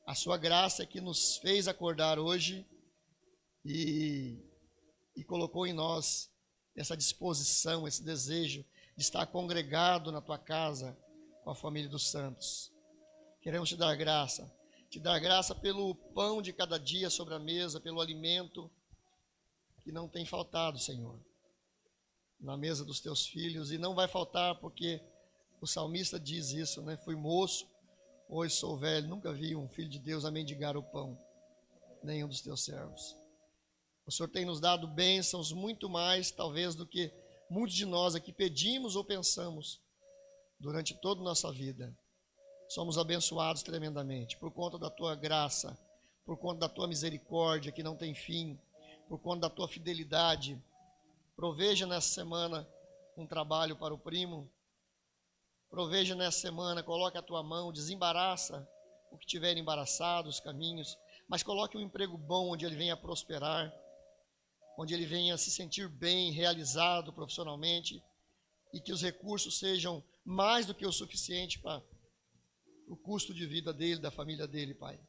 Speaker 4: A sua graça é que nos fez acordar hoje e colocou em nós essa disposição, esse desejo de estar congregado na tua casa com a família dos santos. Queremos te dar graça pelo pão de cada dia sobre a mesa, pelo alimento que não tem faltado, Senhor, na mesa dos teus filhos, e não vai faltar porque o salmista diz isso, né? Fui moço, hoje sou velho, nunca vi um filho de Deus a mendigar o pão, nenhum dos teus servos. O Senhor tem nos dado bênçãos muito mais, talvez, do que muitos de nós aqui pedimos ou pensamos durante toda a nossa vida. Somos abençoados tremendamente por conta da tua graça, por conta da tua misericórdia que não tem fim, por conta da tua fidelidade. Proveja nessa semana um trabalho para o primo. Proveja nessa semana, coloque a tua mão, desembaraça o que tiver embaraçado, os caminhos, mas coloque um emprego bom onde ele venha prosperar, onde ele venha se sentir bem, realizado profissionalmente, e que os recursos sejam mais do que o suficiente para o custo de vida dele, da família dele, Pai.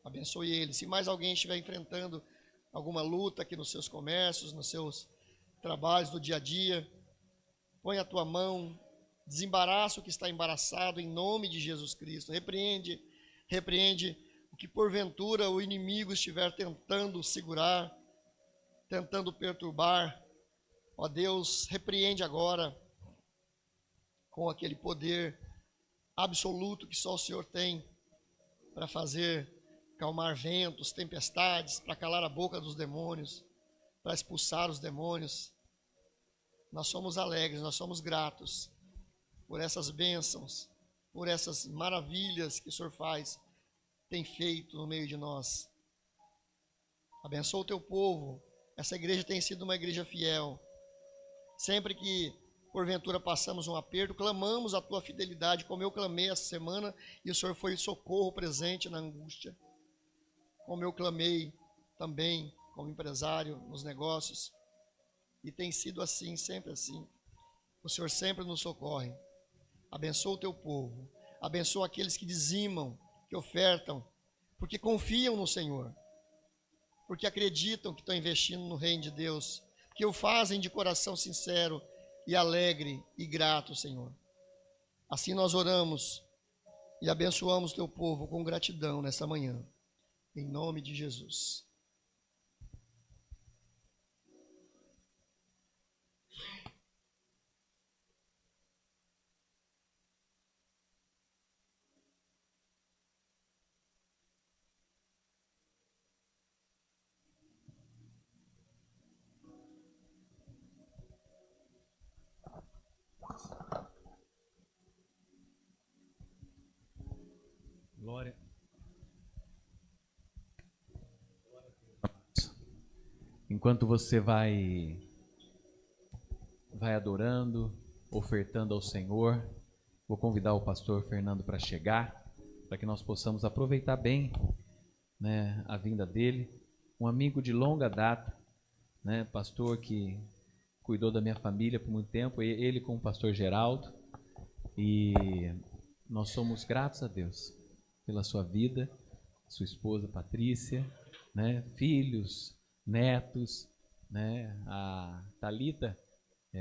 Speaker 4: Abençoe ele. Se mais alguém estiver enfrentando alguma luta aqui nos seus comércios, nos seus trabalhos do dia a dia, põe a tua mão, desembaraça o que está embaraçado em nome de Jesus Cristo. Repreende o que porventura o inimigo estiver tentando segurar, tentando perturbar. Ó Deus, repreende agora com aquele poder absoluto que só o Senhor tem para fazer calmar ventos, tempestades, para calar a boca dos demônios, para expulsar os demônios. Nós somos alegres, nós somos gratos por essas bênçãos, por essas maravilhas que o Senhor tem feito no meio de nós. Abençoa o teu povo. Essa igreja tem sido uma igreja fiel. Sempre que porventura passamos um aperto, clamamos a tua fidelidade, como eu clamei essa semana, e o Senhor foi socorro presente na angústia. Como eu clamei também como empresário nos negócios, e tem sido assim, sempre assim. O Senhor sempre nos socorre. Abençoa o teu povo, abençoa aqueles que dizimam, que ofertam, porque confiam no Senhor, porque acreditam que estão investindo no reino de Deus, que o fazem de coração sincero e alegre e grato, Senhor. Assim nós oramos e abençoamos teu povo com gratidão nessa manhã, em nome de Jesus.
Speaker 1: enquanto você vai adorando, ofertando ao Senhor, vou convidar o pastor Fernando para chegar, para que nós possamos aproveitar bem, né, a vinda dele. Um amigo de longa data, né, pastor que cuidou da minha família por muito tempo, ele com o pastor Geraldo, e nós somos gratos a Deus pela sua vida, sua esposa Patrícia, né, filhos, netos, né, a Thalita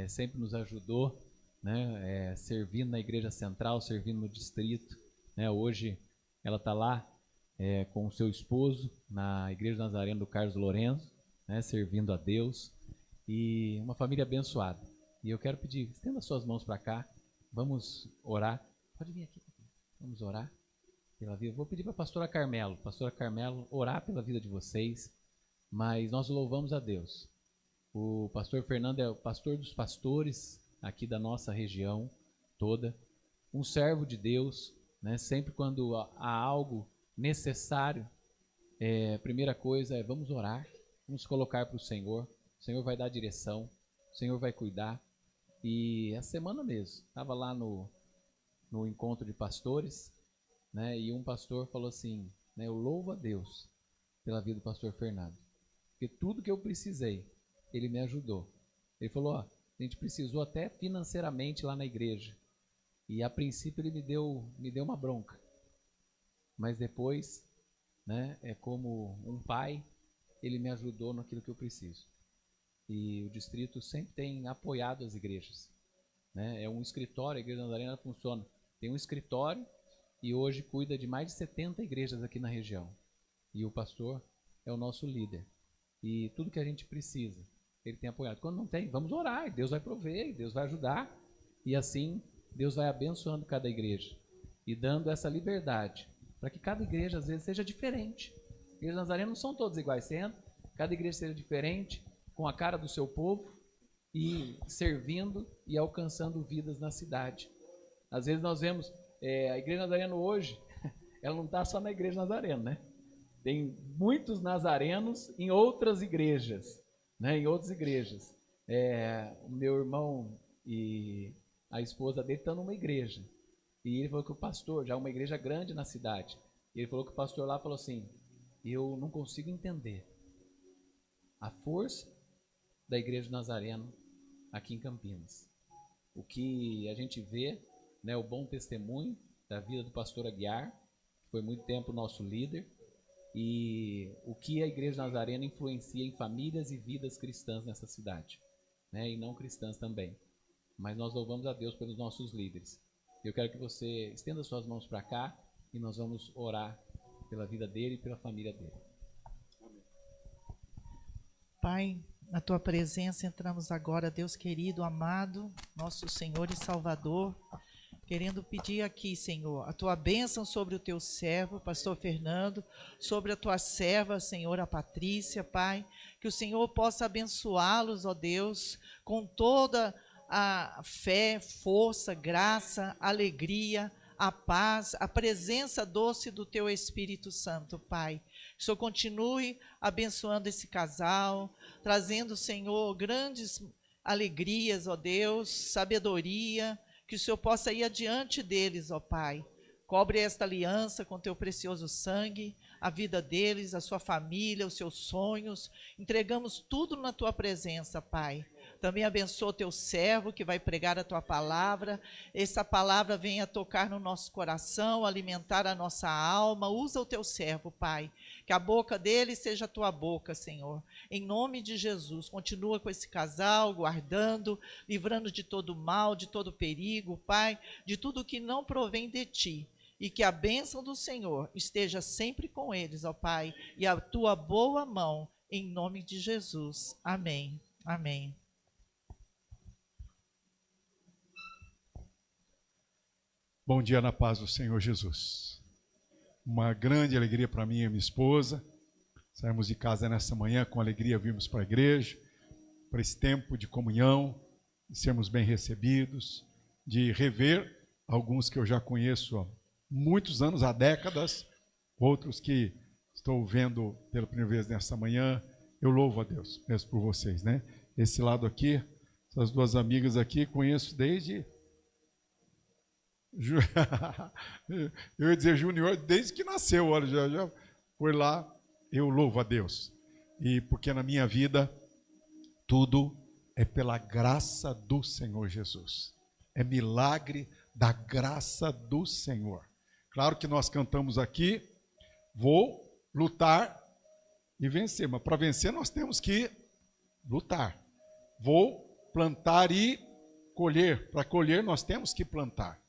Speaker 1: sempre nos ajudou, né, servindo na igreja central, servindo no distrito, né, hoje ela está lá com o seu esposo na igreja Nazareno do Carlos Lourenço, né, servindo a Deus, e uma família abençoada. E eu quero pedir, estenda suas mãos para cá, vamos orar. Pode vir aqui, vamos orar pela vida. Vou pedir para a pastora Carmelo, orar pela vida de vocês, mas nós louvamos a Deus. O pastor Fernando é o pastor dos pastores aqui da nossa região toda, um servo de Deus, né? Sempre quando há algo necessário, a primeira coisa é vamos orar, vamos colocar para o Senhor vai dar direção, o Senhor vai cuidar. E essa semana mesmo, estava lá no encontro de pastores, né? E um pastor falou assim, né, eu louvo a Deus pela vida do pastor Fernando, porque tudo que eu precisei, ele me ajudou. Ele falou, a gente precisou até financeiramente lá na igreja, e a princípio ele me deu uma bronca, mas depois, né, como um pai, ele me ajudou naquilo que eu preciso. E o distrito sempre tem apoiado as igrejas, né? É um escritório, a Igreja Nazarena funciona, tem um escritório e hoje cuida de mais de 70 igrejas aqui na região. E o pastor é o nosso líder. E tudo que a gente precisa, ele tem apoiado. Quando não tem, vamos orar, Deus vai prover, Deus vai ajudar. E assim, Deus vai abençoando cada igreja e dando essa liberdade para que cada igreja, às vezes, seja diferente. As igrejas Nazareno não são todas iguais, cada igreja seja diferente, com a cara do seu povo e servindo e alcançando vidas na cidade. Às vezes nós vemos a Igreja Nazareno hoje, ela não está só na Igreja Nazareno, né? Tem muitos nazarenos em outras igrejas, né? Em outras igrejas. O meu irmão e a esposa dele estão numa igreja. E ele falou que o pastor, já uma igreja grande na cidade, ele falou que o pastor lá falou assim, eu não consigo entender a força da Igreja Nazareno aqui em Campinas. O que a gente vê, né, o bom testemunho da vida do pastor Aguiar, que foi muito tempo nosso líder, e o que a Igreja Nazarena influencia em famílias e vidas cristãs nessa cidade, né, e não cristãs também. Mas nós louvamos a Deus pelos nossos líderes. Eu quero que você estenda suas mãos para cá e nós vamos orar pela vida dele e pela família dele.
Speaker 5: Pai, na tua presença entramos agora, Deus querido, amado, nosso Senhor e Salvador, querendo pedir aqui, Senhor, a tua bênção sobre o teu servo, pastor Fernando, sobre a tua serva, Senhora Patrícia, Pai, que o Senhor possa abençoá-los, ó Deus, com toda a fé, força, graça, alegria, a paz, a presença doce do teu Espírito Santo, Pai. Que o Senhor continue abençoando esse casal, trazendo, Senhor, grandes alegrias, ó Deus, sabedoria, que o Senhor possa ir adiante deles, ó Pai. Cobre esta aliança com teu precioso sangue, a vida deles, a sua família, os seus sonhos. Entregamos tudo na tua presença, Pai. Também abençoa o teu servo que vai pregar a tua palavra. Essa palavra venha tocar no nosso coração, alimentar a nossa alma. Usa o teu servo, Pai. Que a boca dele seja a tua boca, Senhor. Em nome de Jesus, continua com esse casal, guardando, livrando de todo mal, de todo perigo, Pai, de tudo que não provém de ti. E que a bênção do Senhor esteja sempre com eles, ó Pai, e a tua boa mão, em nome de Jesus. Amém. Amém.
Speaker 6: Bom dia na paz do Senhor Jesus. Uma grande alegria para mim e minha esposa. Saímos de casa nessa manhã com alegria, vimos para a igreja, para esse tempo de comunhão, de sermos bem recebidos, de rever alguns que eu já conheço há muitos anos, há décadas, outros que estou vendo pela primeira vez nessa manhã. eu louvo a Deus mesmo por vocês, né? Esse lado aqui, essas duas amigas aqui, conheço desde... Eu ia dizer Júnior, desde que nasceu, olha, já foi lá, eu louvo a Deus. E porque na minha vida, tudo é pela graça do Senhor Jesus. É milagre da graça do Senhor. Claro que nós cantamos aqui, vou lutar e vencer, mas para vencer nós temos que lutar. Vou plantar e colher. Para colher nós temos que plantar.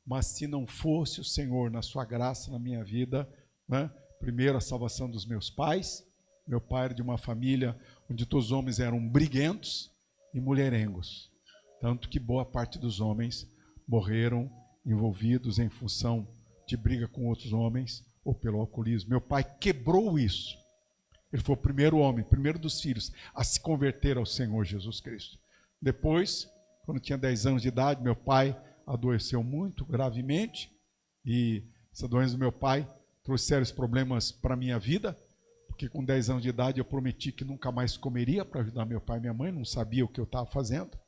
Speaker 6: Mas se não fosse o Senhor na sua graça na minha vida, né? Primeiro a salvação dos meus pais. Meu pai era de uma família onde todos os homens eram briguentos e mulherengos. Tanto que boa parte dos homens morreram envolvidos em função de briga com outros homens ou pelo alcoolismo. Meu pai quebrou isso. Ele foi o primeiro homem, primeiro dos filhos, a se converter ao Senhor Jesus Cristo. Depois, quando tinha 10 anos de idade, meu pai adoeceu muito gravemente e essa doença do meu pai trouxe sérios problemas para a minha vida, porque com 10 anos de idade eu prometi que nunca mais comeria para ajudar meu pai e minha mãe, não sabia o que eu estava fazendo.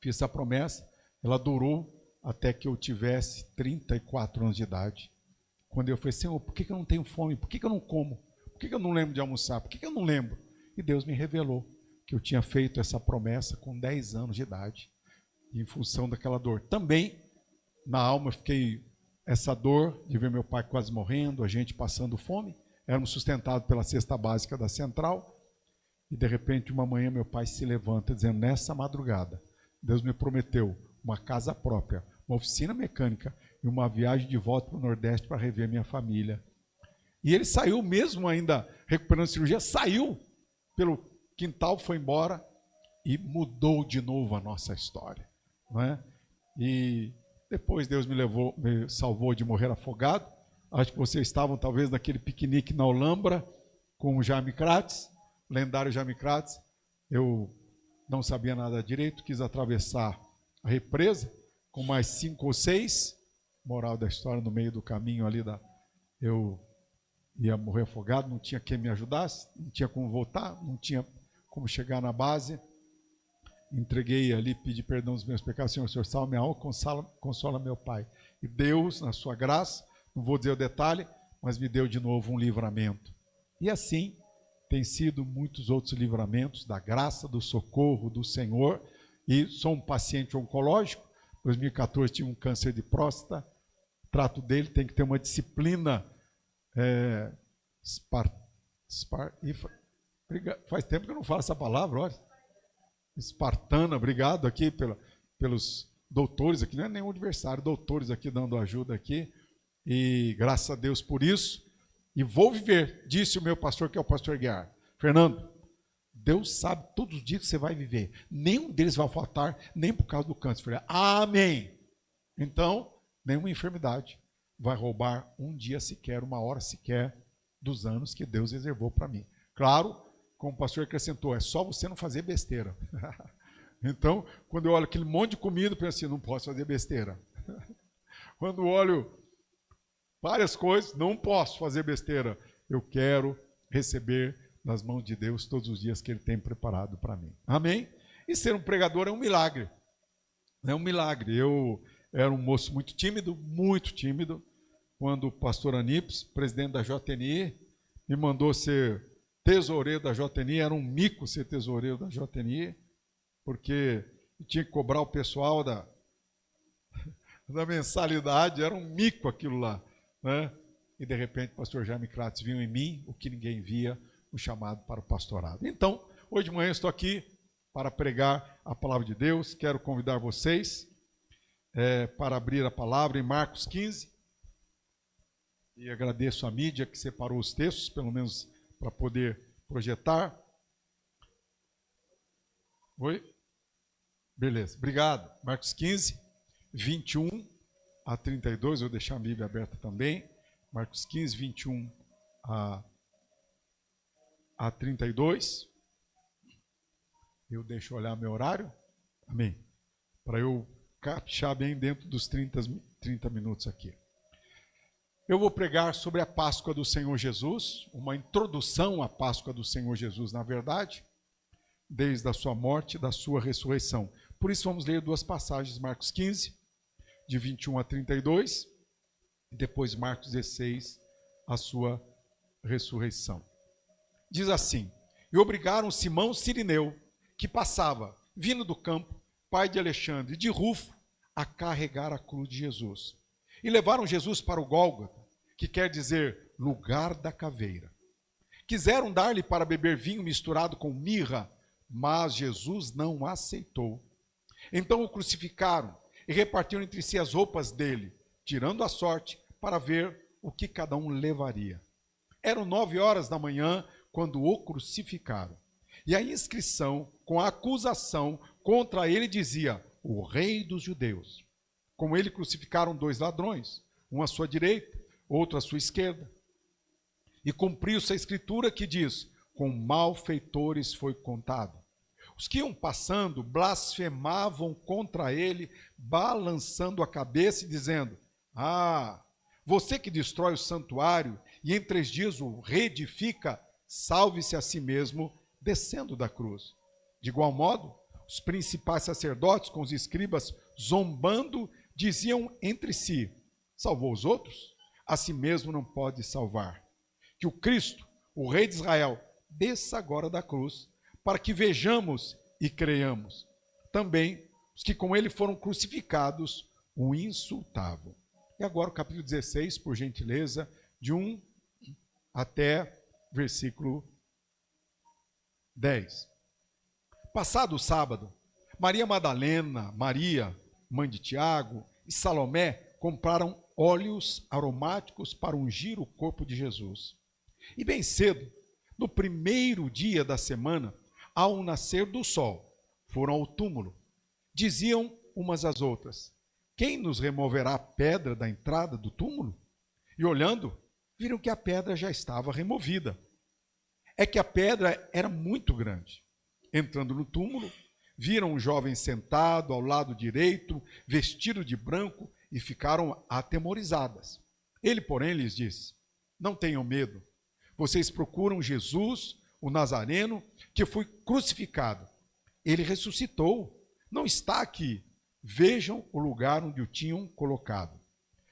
Speaker 6: Fiz essa promessa, ela durou até que eu tivesse 34 anos de idade. Quando eu falei, Senhor, por que eu não tenho fome? Por que eu não como? Por que eu não lembro de almoçar? Por que eu não lembro? E Deus me revelou que eu tinha feito essa promessa com 10 anos de idade. Em função daquela dor. Também, na alma, fiquei essa dor de ver meu pai quase morrendo, a gente passando fome. Éramos sustentados pela cesta básica da central. E, de repente, uma manhã, meu pai se levanta, dizendo, nessa madrugada, Deus me prometeu uma casa própria, uma oficina mecânica e uma viagem de volta para o Nordeste para rever minha família. E ele saiu, mesmo ainda recuperando cirurgia, saiu pelo quintal, foi embora e mudou de novo a nossa história. Não é? E depois Deus me salvou de morrer afogado. Acho que vocês estavam talvez naquele piquenique na Olambra com o Jaime Crates, lendário Jaime Crates. Eu não sabia nada direito, quis atravessar a represa com mais 5 ou 6. Moral da história, no meio do caminho ali, eu ia morrer afogado, não tinha quem me ajudasse, não tinha como voltar, não tinha como chegar na base. Entreguei ali, pedi perdão dos meus pecados. Senhor, salva minha alma, consola meu pai. E Deus, na sua graça, não vou dizer o detalhe, mas me deu de novo um livramento. E assim tem sido muitos outros livramentos da graça, do socorro do Senhor. E sou um paciente oncológico. Em 2014 tive um câncer de próstata. O trato dele tem que ter uma disciplina faz tempo que eu não falo essa palavra, olha. Espartana, obrigado aqui pelos doutores aqui, não é nenhum adversário, doutores aqui dando ajuda aqui, e graças a Deus por isso, e vou viver, disse o meu pastor, que é o pastor Guiar, Fernando, Deus sabe todos os dias que você vai viver, nenhum deles vai faltar, nem por causa do câncer. Eu falei, amém. Então, nenhuma enfermidade vai roubar um dia sequer, uma hora sequer, dos anos que Deus reservou para mim. Claro, como o pastor acrescentou, é só você não fazer besteira. Então, quando eu olho aquele monte de comida, eu penso assim, não posso fazer besteira. Quando eu olho várias coisas, não posso fazer besteira. Eu quero receber nas mãos de Deus todos os dias que Ele tem preparado para mim. Amém? E ser um pregador é um milagre. É um milagre. Eu era um moço muito tímido, quando o pastor Anips, presidente da JNI, me mandou ser tesoureiro da JNI, era um mico ser tesoureiro da JNI, porque tinha que cobrar o pessoal da mensalidade, era um mico aquilo lá, né? E de repente o pastor Jaime Crates viu em mim o que ninguém via, o chamado para o pastorado. Então, hoje de manhã eu estou aqui para pregar a palavra de Deus, quero convidar vocês para abrir a palavra em Marcos 15, e agradeço a mídia que separou os textos, pelo menos para poder projetar. Oi? Beleza, obrigado. Marcos 15, 21 a 32, eu vou deixar a Bíblia aberta também. Marcos 15, 21 a 32. Eu deixo eu olhar meu horário. Amém. Para eu caprichar bem dentro dos 30 minutos aqui. Eu vou pregar sobre a Páscoa do Senhor Jesus, uma introdução à Páscoa do Senhor Jesus, na verdade, desde a sua morte e da sua ressurreição. Por isso vamos ler duas passagens, Marcos 15, de 21 a 32, e depois Marcos 16, a sua ressurreição. Diz assim: e obrigaram Simão Cirineu, que passava, vindo do campo, pai de Alexandre, de Rufo, a carregar a cruz de Jesus. E levaram Jesus para o Gólgota, que quer dizer lugar da caveira. Quiseram dar-lhe para beber vinho misturado com mirra, mas Jesus não aceitou. Então o crucificaram e repartiram entre si as roupas dele, tirando a sorte para ver o que cada um levaria. Eram 9 horas da manhã quando o crucificaram. E a inscrição com a acusação contra ele dizia: o rei dos judeus. Com ele crucificaram 2 ladrões, um à sua direita, outro à sua esquerda. E cumpriu-se a escritura que diz: com malfeitores foi contado. Os que iam passando blasfemavam contra ele, balançando a cabeça e dizendo: ah, você que destrói o santuário e em 3 dias o reedifica, salve-se a si mesmo, descendo da cruz. De igual modo, os principais sacerdotes com os escribas, zombando, diziam entre si: salvou os outros? A si mesmo não pode salvar. Que o Cristo, o Rei de Israel, desça agora da cruz, para que vejamos e creiamos. Também os que com ele foram crucificados o insultavam. E agora o capítulo 16, por gentileza, de 1 até versículo 10. Passado o sábado, Maria Madalena, Maria, mãe de Tiago, e Salomé compraram óleos aromáticos para ungir o corpo de Jesus. E bem cedo, no primeiro dia da semana, ao nascer do sol, foram ao túmulo. Diziam umas às outras: quem nos removerá a pedra da entrada do túmulo? E olhando, viram que a pedra já estava removida. É que a pedra era muito grande. Entrando no túmulo, viram um jovem sentado ao lado direito, vestido de branco, e ficaram atemorizadas. Ele, porém, lhes disse: não tenham medo. Vocês procuram Jesus, o Nazareno, que foi crucificado. Ele ressuscitou, não está aqui. Vejam o lugar onde o tinham colocado.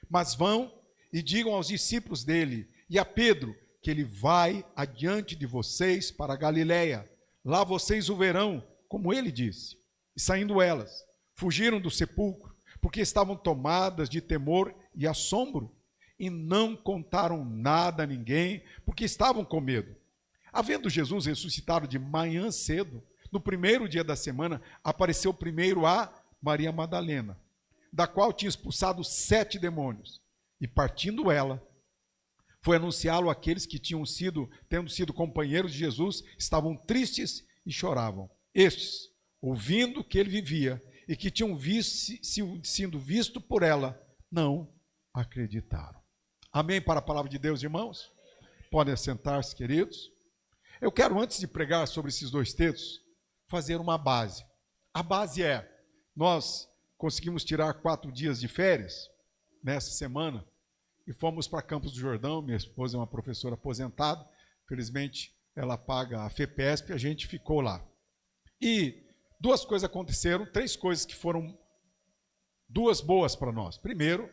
Speaker 6: Mas vão e digam aos discípulos dele e a Pedro que ele vai adiante de vocês para a Galiléia. Lá vocês o verão, como ele disse. E saindo elas, fugiram do sepulcro, porque estavam tomadas de temor e assombro, e não contaram nada a ninguém, porque estavam com medo. Havendo Jesus ressuscitado de manhã cedo, no primeiro dia da semana, apareceu primeiro a Maria Madalena, da qual tinha expulsado 7 demônios. E partindo ela, foi anunciá-lo àqueles que tendo sido companheiros de Jesus, estavam tristes e choravam. Estes, ouvindo que ele vivia e que tinham sido visto por ela, não acreditaram. Amém para a palavra de Deus, irmãos? Podem assentar-se, queridos. Eu quero, antes de pregar sobre esses 2 textos, fazer uma base. A base é: nós conseguimos tirar 4 dias de férias nessa semana e fomos para Campos do Jordão. Minha esposa é uma professora aposentada, felizmente ela paga a FEPESP, a gente ficou lá. E 2 coisas aconteceram, 3 coisas que foram 2 boas para nós. Primeiro,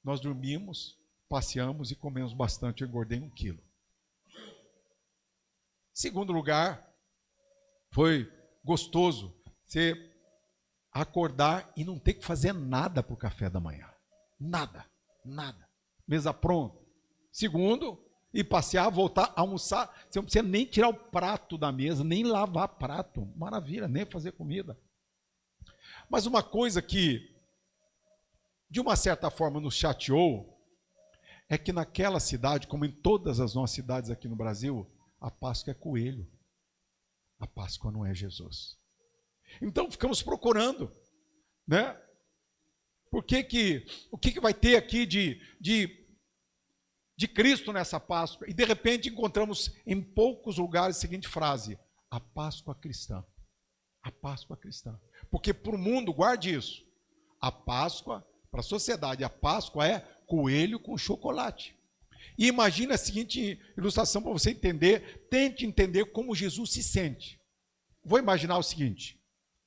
Speaker 6: nós dormimos, passeamos e comemos bastante, eu engordei 1 quilo. Segundo lugar, foi gostoso você acordar e não ter que fazer nada para o café da manhã. Nada. Mesa pronta. Segundo, ir passear, voltar, almoçar. Você não precisa nem tirar o prato da mesa, nem lavar prato. Maravilha, nem fazer comida. Mas uma coisa que, de uma certa forma, nos chateou, é que naquela cidade, como em todas as nossas cidades aqui no Brasil, a Páscoa é coelho. A Páscoa não é Jesus. Então ficamos procurando, né? O que vai ter aqui de Cristo nessa Páscoa? E de repente encontramos em poucos lugares a seguinte frase: a Páscoa cristã. A Páscoa cristã. Porque para o mundo, guarde isso, a Páscoa, para a sociedade, a Páscoa é coelho com chocolate. E imagine a seguinte ilustração para você entender, tente entender como Jesus se sente. Vou imaginar o seguinte,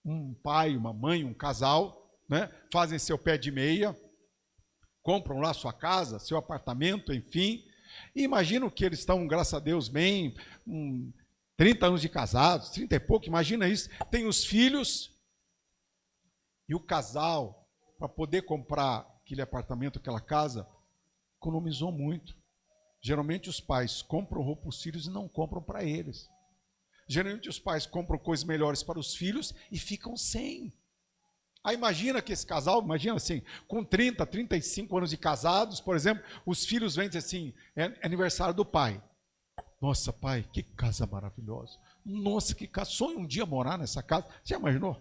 Speaker 6: um pai, uma mãe, um casal, né, fazem seu pé de meia, compram lá sua casa, seu apartamento, enfim, e imaginam que eles estão, graças a Deus, bem, 30 anos de casados, 30 e pouco, imagina isso, tem os filhos, e o casal, para poder comprar aquele apartamento, aquela casa, economizou muito. Geralmente os pais compram roupa para os filhos e não compram para eles. Geralmente os pais compram coisas melhores para os filhos e ficam sem. Aí imagina que esse casal, imagina assim, com 30, 35 anos de casados, por exemplo, os filhos vêm dizer assim, é aniversário do pai. Nossa, pai, que casa maravilhosa. Nossa, que casa, sonho um dia morar nessa casa. Você já imaginou?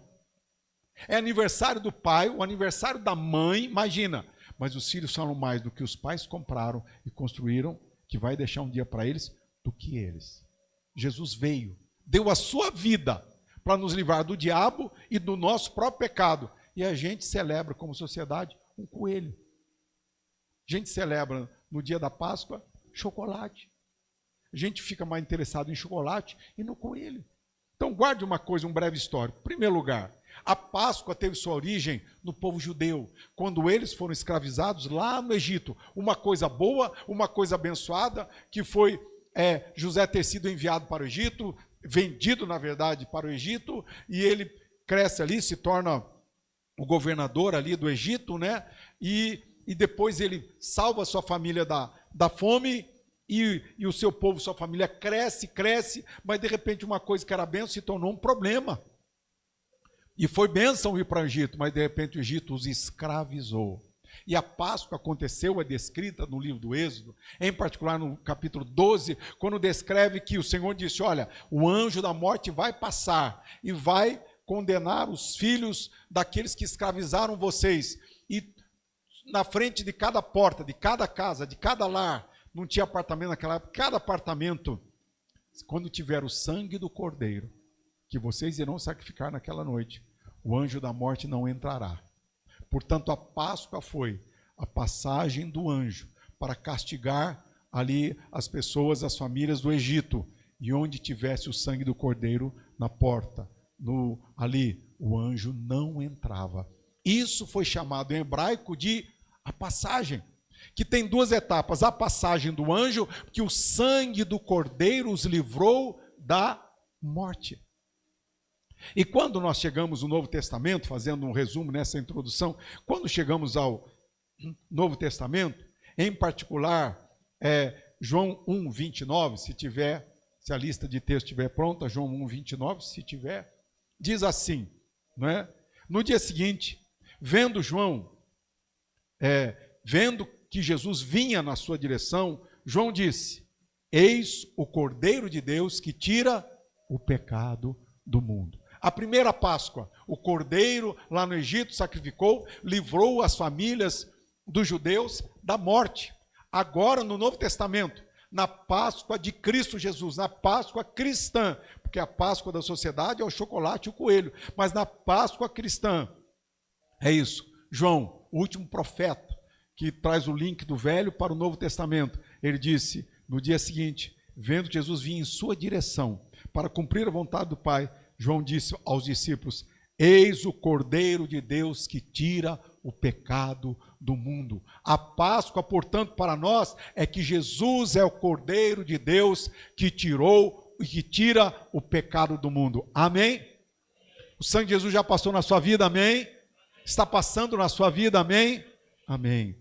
Speaker 6: É aniversário do pai, o aniversário da mãe, imagina. Mas os filhos falam mais do que os pais compraram e construíram, que vai deixar um dia para eles, do que eles. Jesus veio, deu a sua vida para nos livrar do diabo e do nosso próprio pecado. E a gente celebra como sociedade um coelho. A gente celebra no dia da Páscoa chocolate. A gente fica mais interessado em chocolate e no coelho. Então guarde uma coisa, um breve histórico. Em primeiro lugar, a Páscoa teve sua origem no povo judeu, quando eles foram escravizados lá no Egito. Uma coisa boa, uma coisa abençoada, que foi José ter sido enviado para o Egito, vendido, na verdade, para o Egito, e ele cresce ali, se torna o governador ali do Egito, né? E depois ele salva a sua família da fome, e o seu povo, sua família cresce, mas de repente uma coisa que era bênção se tornou um problema. E foi bênção ir para o Egito, mas de repente o Egito os escravizou. E a Páscoa aconteceu, é descrita no livro do Êxodo, em particular no capítulo 12, quando descreve que o Senhor disse, olha, o anjo da morte vai passar e vai condenar os filhos daqueles que escravizaram vocês. E na frente de cada porta, de cada casa, de cada lar, não tinha apartamento naquela época, cada apartamento, quando tiver o sangue do cordeiro, que vocês irão sacrificar naquela noite, o anjo da morte não entrará. Portanto, a Páscoa foi a passagem do anjo para castigar ali as pessoas, as famílias do Egito, e onde tivesse o sangue do cordeiro na porta, ali o anjo não entrava. Isso foi chamado em hebraico de a passagem, que tem duas etapas, a passagem do anjo, que o sangue do cordeiro os livrou da morte. E quando nós chegamos no Novo Testamento, fazendo um resumo nessa introdução, quando chegamos ao Novo Testamento, em particular, João 1, 29, se a lista de texto estiver pronta, João 1, 29, se tiver, diz assim, não é? No dia seguinte, vendo João, vendo que Jesus vinha na sua direção, João disse, eis o Cordeiro de Deus que tira o pecado do mundo. A primeira Páscoa, o cordeiro lá no Egito sacrificou, livrou as famílias dos judeus da morte. Agora, no Novo Testamento, na Páscoa de Cristo Jesus, na Páscoa cristã, porque a Páscoa da sociedade é o chocolate e o coelho, mas na Páscoa cristã, é isso. João, o último profeta, que traz o link do Velho para o Novo Testamento, ele disse, no dia seguinte, vendo que Jesus vinha em sua direção, para cumprir a vontade do Pai, João disse aos discípulos, eis o Cordeiro de Deus que tira o pecado do mundo. A Páscoa, portanto, para nós, é que Jesus é o Cordeiro de Deus que tirou e que tira o pecado do mundo. Amém? O sangue de Jesus já passou na sua vida, amém? Está passando na sua vida, amém? Amém.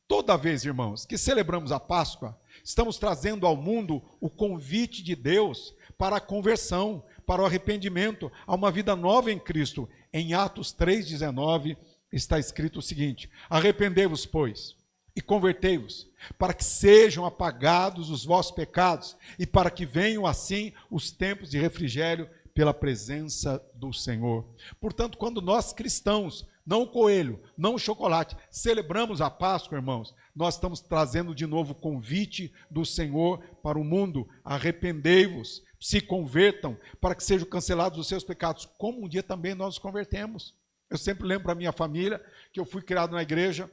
Speaker 6: Toda vez, irmãos, que celebramos a Páscoa, estamos trazendo ao mundo o convite de Deus para a conversão, para o arrependimento, a uma vida nova em Cristo. Em Atos 3,19 está escrito o seguinte, arrependei-vos, pois, e convertei-vos, para que sejam apagados os vossos pecados, e para que venham assim os tempos de refrigério pela presença do Senhor. Portanto, quando nós cristãos, não o coelho, não o chocolate, celebramos a Páscoa, irmãos, nós estamos trazendo de novo o convite do Senhor para o mundo, arrependei-vos, se convertam, para que sejam cancelados os seus pecados, como um dia também nós nos convertemos. Eu sempre lembro para a minha família, que eu fui criado na igreja,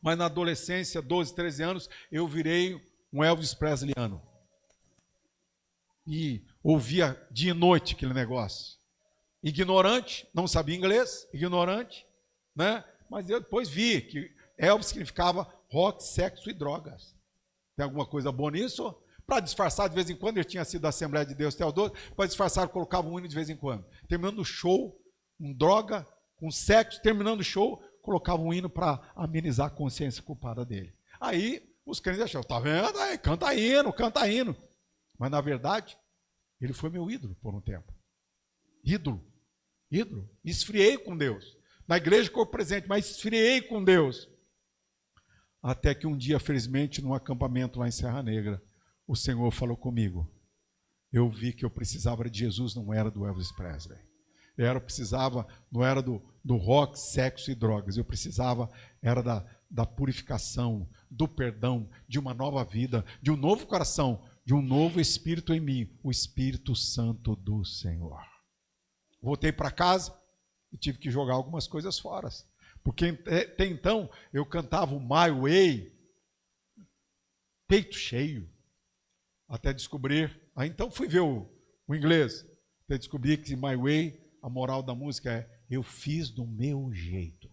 Speaker 6: Mas na adolescência, 12, 13 anos, eu virei um Elvis Presleyano. E ouvia dia e noite aquele negócio. Ignorante, não sabia inglês, ignorante, né? Mas eu depois vi que Elvis significava rock, sexo e drogas. Tem alguma coisa boa nisso? Para disfarçar, de vez em quando, ele tinha sido da Assembleia de Deus Teodoro, para disfarçar, colocava um hino de vez em quando. Terminando o show, com droga, com sexo, terminando o show, colocava um hino para amenizar a consciência culpada dele. Aí os crentes acharam, tá vendo? Aí, canta hino, canta hino. Mas na verdade, ele foi meu ídolo por um tempo. Ídolo. Me esfriei com Deus. Na igreja corpo presente, mas esfriei com Deus. Até que um dia, felizmente, num acampamento lá em Serra Negra, o Senhor falou comigo. Eu vi que eu precisava de Jesus, não era do Elvis Presley. Não era do rock, sexo e drogas. Eu precisava, era da purificação, do perdão, de uma nova vida, de um novo coração, de um novo Espírito em mim, o Espírito Santo do Senhor. Voltei para casa e tive que jogar algumas coisas fora. Porque até então eu cantava o My Way, peito cheio, até descobrir. Aí então fui ver o inglês, até descobrir que My Way, a moral da música é: eu fiz do meu jeito.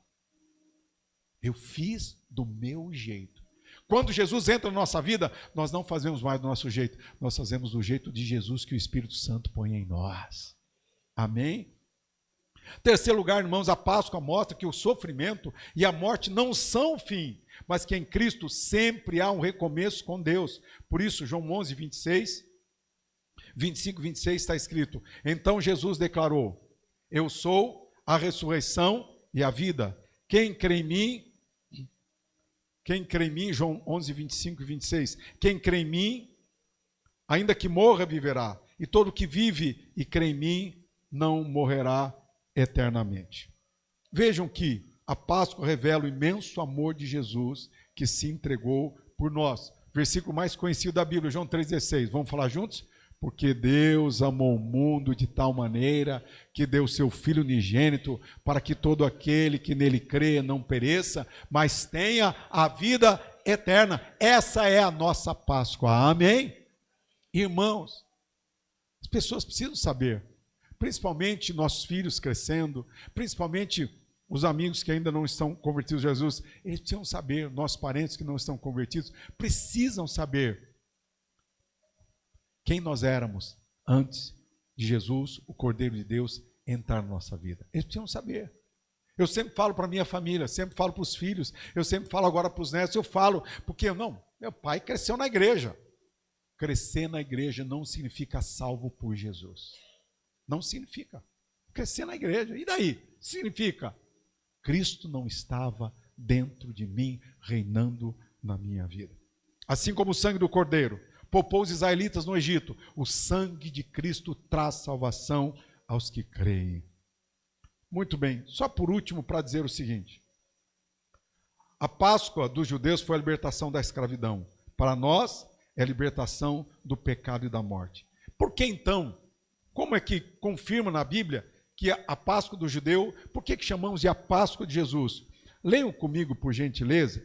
Speaker 6: Eu fiz do meu jeito. Quando Jesus entra na nossa vida, nós não fazemos mais do nosso jeito, nós fazemos do jeito de Jesus que o Espírito Santo põe em nós. Amém? Terceiro lugar, irmãos, a Páscoa mostra que o sofrimento e a morte não são o fim, mas que em Cristo sempre há um recomeço com Deus. Por isso, João 11, 25, 26 está escrito: então Jesus declarou: eu sou a ressurreição e a vida. Quem crê em mim, João 11, 25 e 26, quem crê em mim, ainda que morra, viverá. E todo que vive e crê em mim, não morrerá eternamente. Vejam que a Páscoa revela o imenso amor de Jesus que se entregou por nós. Versículo mais conhecido da Bíblia, João 3,16. Vamos falar juntos? Porque Deus amou o mundo de tal maneira que deu seu Filho unigênito para que todo aquele que nele crê não pereça, mas tenha a vida eterna. Essa é a nossa Páscoa. Amém? Irmãos, as pessoas precisam saber, principalmente nossos filhos crescendo, principalmente os amigos que ainda não estão convertidos a Jesus, eles precisam saber, nossos parentes que não estão convertidos, precisam saber quem nós éramos antes de Jesus, o Cordeiro de Deus, entrar na nossa vida. Eles precisam saber. Eu sempre falo para a minha família, sempre falo para os filhos, eu sempre falo agora para os netos, eu falo, porque meu pai cresceu na igreja. Crescer na igreja não significa salvo por Jesus. Não significa. Crescer na igreja. E daí? Significa Cristo não estava dentro de mim, reinando na minha vida. Assim como o sangue do Cordeiro poupou os israelitas no Egito, o sangue de Cristo traz salvação aos que creem. Muito bem. Só por último para dizer o seguinte. A Páscoa dos judeus foi a libertação da escravidão. Para nós é a libertação do pecado e da morte. Por que então? Como é que confirma na Bíblia que a Páscoa do judeu, por que chamamos de a Páscoa de Jesus? Leiam comigo, por gentileza,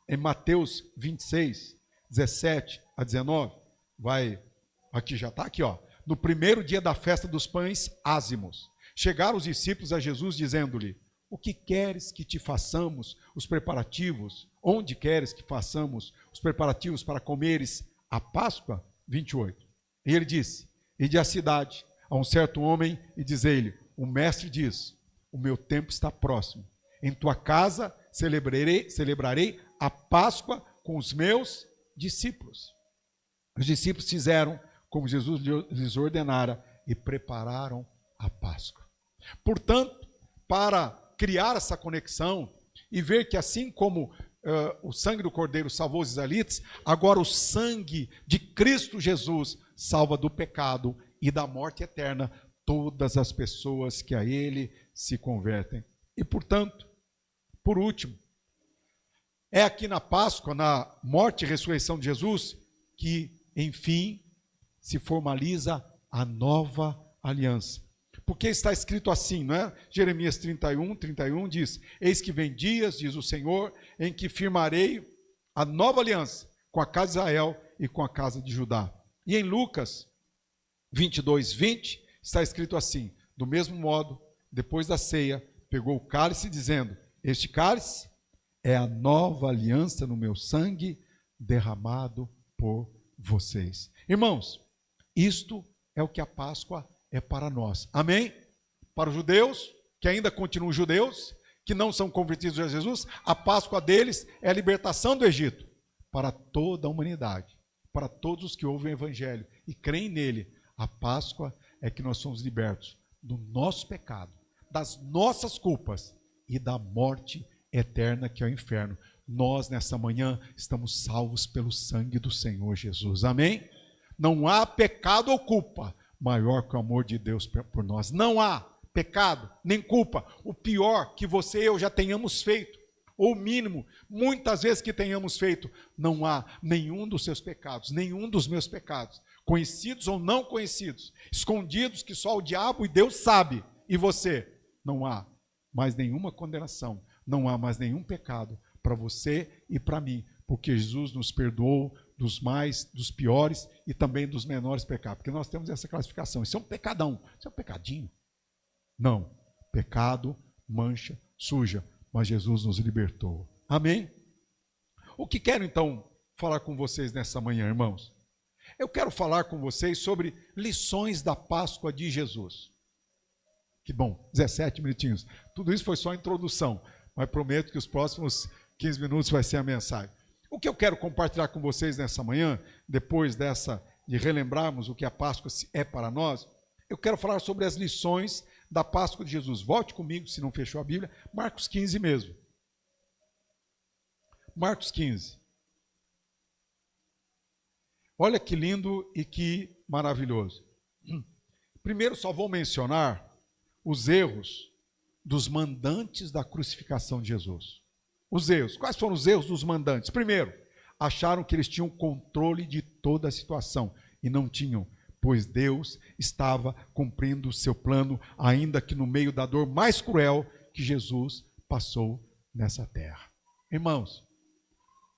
Speaker 6: em Mateus 26, 17 a 19. Aqui já está, aqui ó. No primeiro dia da festa dos pães ázimos, chegaram os discípulos a Jesus dizendo-lhe: o que queres que te façamos os preparativos? Onde queres que façamos os preparativos para comeres a Páscoa? 28. E ele disse: ide à cidade, a um certo homem, e dizei-lhe: o mestre diz, o meu tempo está próximo. Em tua casa celebrarei a Páscoa com os meus discípulos. Os discípulos fizeram como Jesus lhes ordenara e prepararam a Páscoa. Portanto, para criar essa conexão e ver que assim como o sangue do Cordeiro salvou os israelitas, agora o sangue de Cristo Jesus salva do pecado e da morte eterna todas as pessoas que a Ele se convertem. E, portanto, por último, é aqui na Páscoa, na morte e ressurreição de Jesus, que, enfim, se formaliza a nova aliança. Porque está escrito assim, não é? Jeremias 31 diz: eis que vem dias, diz o Senhor, em que firmarei a nova aliança com a casa de Israel e com a casa de Judá. E em Lucas 22:20 está escrito assim: do mesmo modo, depois da ceia, pegou o cálice dizendo: este cálice é a nova aliança no meu sangue derramado por vocês. Irmãos, isto é o que a Páscoa é para nós. Amém? Para os judeus, que ainda continuam judeus, que não são convertidos a Jesus, a Páscoa deles é a libertação do Egito. Para toda a humanidade, para todos os que ouvem o Evangelho e creem nele, a Páscoa é que nós somos libertos do nosso pecado, das nossas culpas e da morte eterna que é o inferno. Nós, nessa manhã, estamos salvos pelo sangue do Senhor Jesus. Amém? Não há pecado ou culpa maior que o amor de Deus por nós. Não há pecado nem culpa. O pior que você e eu já tenhamos feito, ou o mínimo, muitas vezes que tenhamos feito, não há nenhum dos seus pecados, nenhum dos meus pecados, conhecidos ou não conhecidos, escondidos que só o diabo e Deus sabe, e você, não há mais nenhuma condenação, não há mais nenhum pecado para você e para mim, porque Jesus nos perdoou dos piores e também dos menores pecados, porque nós temos essa classificação. Isso é um pecadão, isso é um pecadinho. Não, pecado, mancha, suja, mas Jesus nos libertou. Amém? O que quero então falar com vocês nessa manhã, irmãos? Eu quero falar com vocês sobre lições da Páscoa de Jesus. Que bom, 17 minutinhos. Tudo isso foi só a introdução, mas prometo que os próximos 15 minutos vai ser a mensagem. O que eu quero compartilhar com vocês nessa manhã, depois de relembrarmos o que a Páscoa é para nós, eu quero falar sobre as lições da Páscoa de Jesus. Volte comigo, se não fechou a Bíblia, Marcos 15 mesmo. Marcos 15. Olha que lindo e que maravilhoso. Primeiro só vou mencionar os erros dos mandantes da crucificação de Jesus. Os erros. Quais foram os erros dos mandantes? Primeiro, acharam que eles tinham controle de toda a situação e não tinham, pois Deus estava cumprindo o seu plano, ainda que no meio da dor mais cruel que Jesus passou nessa terra. Irmãos,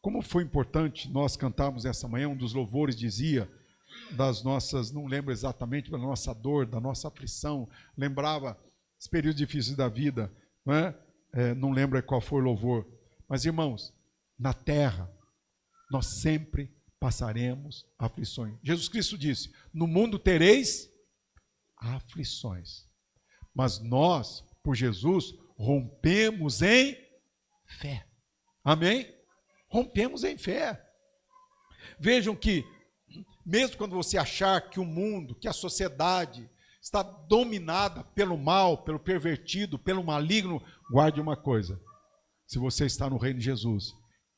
Speaker 6: como foi importante nós cantarmos essa manhã, um dos louvores dizia das nossas, não lembro exatamente, da nossa dor, da nossa aflição, lembrava os períodos difíceis da vida, não é? Não lembro qual foi o louvor. Mas, irmãos, na terra, nós sempre passaremos aflições. Jesus Cristo disse: no mundo tereis aflições. Mas nós, por Jesus, rompemos em fé. Amém? Rompemos em fé. Vejam que, mesmo quando você achar que o mundo, que a sociedade está dominada pelo mal, pelo pervertido, pelo maligno, guarde uma coisa: se você está no reino de Jesus,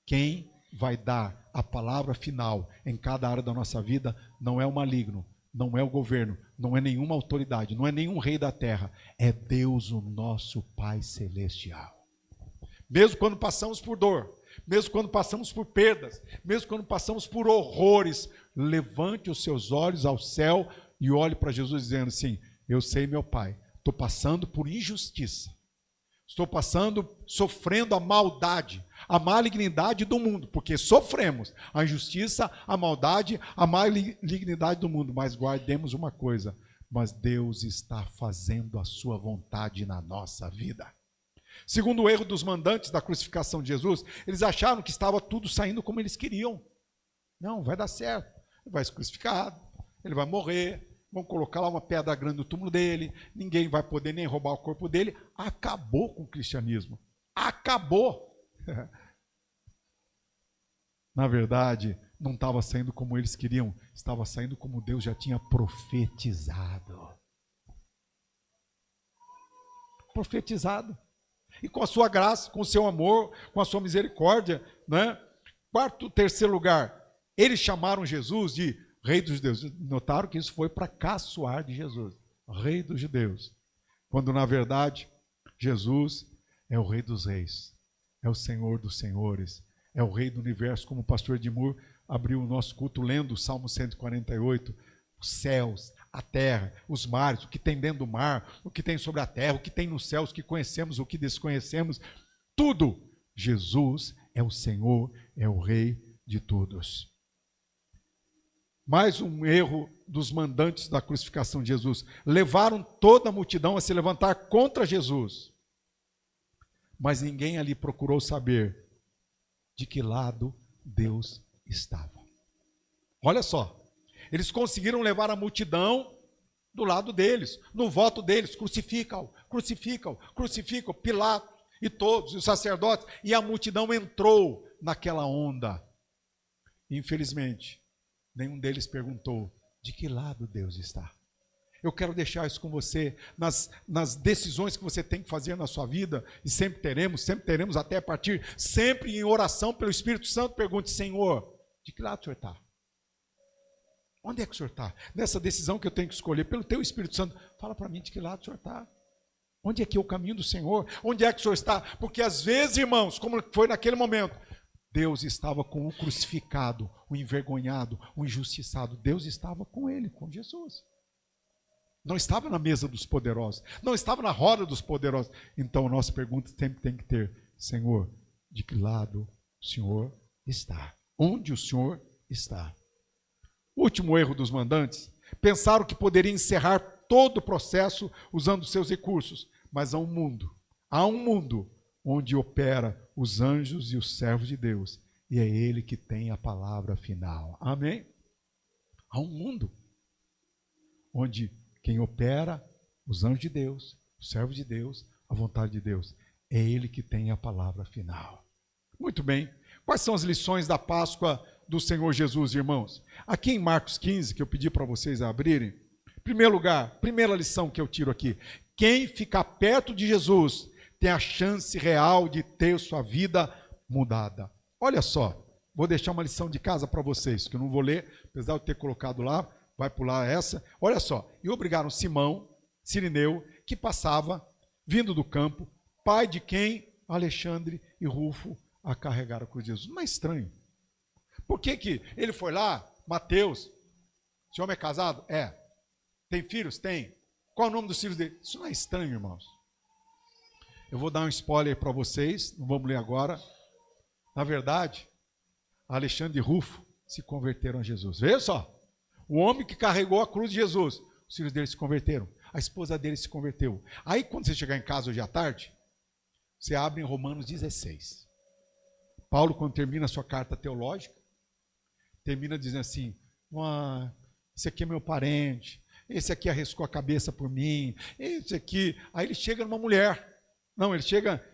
Speaker 6: quem vai dar a palavra final em cada área da nossa vida não é o maligno, não é o governo, não é nenhuma autoridade, não é nenhum rei da terra, é Deus, o nosso Pai Celestial. Mesmo quando passamos por dor, mesmo quando passamos por perdas, mesmo quando passamos por horrores, levante os seus olhos ao céu e olhe para Jesus dizendo assim: eu sei, meu Pai, estou passando por injustiça, estou sofrendo a maldade, a malignidade do mundo, porque sofremos a injustiça, a maldade, a malignidade do mundo, mas guardemos uma coisa: mas Deus está fazendo a sua vontade na nossa vida. Segundo o erro dos mandantes da crucificação de Jesus, eles acharam que estava tudo saindo como eles queriam. Não, vai dar certo, ele vai ser crucificado, ele vai morrer, vão colocar lá uma pedra grande no túmulo dele, ninguém vai poder nem roubar o corpo dele. Acabou com o cristianismo. Acabou. Na verdade, não estava saindo como eles queriam, estava saindo como Deus já tinha profetizado. Profetizado. E com a sua graça, com o seu amor, com a sua misericórdia, né? Terceiro lugar, eles chamaram Jesus de Rei dos Judeus. Notaram que isso foi para caçoar de Jesus. Rei dos Judeus. Quando, na verdade, Jesus é o Rei dos Reis. É o Senhor dos Senhores. É o Rei do Universo. Como o pastor Edmur abriu o nosso culto lendo o Salmo 148. Os céus, a terra, os mares, o que tem dentro do mar, o que tem sobre a terra, o que tem nos céus, o que conhecemos, o que desconhecemos, tudo. Jesus é o Senhor, é o Rei de todos. Mais um erro dos mandantes da crucificação de Jesus. Levaram toda a multidão a se levantar contra Jesus. Mas ninguém ali procurou saber de que lado Deus estava. Olha só, eles conseguiram levar a multidão do lado deles, no voto deles, crucificam, crucificam, crucificam, Pilatos e todos, os sacerdotes, e a multidão entrou naquela onda. Infelizmente, nenhum deles perguntou de que lado Deus está. Eu quero deixar isso com você, nas decisões que você tem que fazer na sua vida, e sempre teremos até a partir, sempre em oração pelo Espírito Santo, pergunte, Senhor, de que lado o Senhor está? Onde é que o Senhor está? Nessa decisão que eu tenho que escolher, pelo teu Espírito Santo, fala para mim de que lado o Senhor está. Onde é que é o caminho do Senhor? Onde é que o Senhor está? Porque às vezes, irmãos, como foi naquele momento, Deus estava com o crucificado, o envergonhado, o injustiçado. Deus estava com ele, com Jesus. Não estava na mesa dos poderosos, não estava na roda dos poderosos. Então a nossa pergunta sempre tem que ter, Senhor, de que lado o Senhor está? Onde o Senhor está? O último erro dos mandantes, pensaram que poderia encerrar todo o processo usando seus recursos, mas há um mundo onde opera os anjos e os servos de Deus, e é Ele que tem a palavra final. Amém? Há um mundo onde quem opera, os anjos de Deus, os servos de Deus, a vontade de Deus, é Ele que tem a palavra final. Muito bem. Quais são as lições da Páscoa do Senhor Jesus, irmãos? Aqui em Marcos 15, que eu pedi para vocês abrirem, em primeiro lugar, primeira lição que eu tiro aqui, quem ficar perto de Jesus tem a chance real de ter sua vida mudada. Olha só, vou deixar uma lição de casa para vocês, que eu não vou ler, apesar de eu ter colocado lá, vai pular essa. Olha só, e obrigaram Simão, Cirineu, que passava, vindo do campo, pai de quem? Alexandre e Rufo, a carregar a cruz de Jesus. Não é estranho? Por que que ele foi lá, Mateus, esse homem é casado? É. Tem filhos? Tem. Qual é o nome dos filhos dele? Isso não é estranho, irmãos. Eu vou dar um spoiler para vocês, não vamos ler agora. Na verdade, Alexandre e Rufo se converteram a Jesus. Veja só, o homem que carregou a cruz de Jesus, os filhos dele se converteram, a esposa dele se converteu. Aí quando você chegar em casa hoje à tarde, você abre em Romanos 16. Paulo, quando termina a sua carta teológica, termina dizendo assim, esse aqui é meu parente, esse aqui arriscou a cabeça por mim, esse aqui... Aí ele chega numa mulher, não, ele chega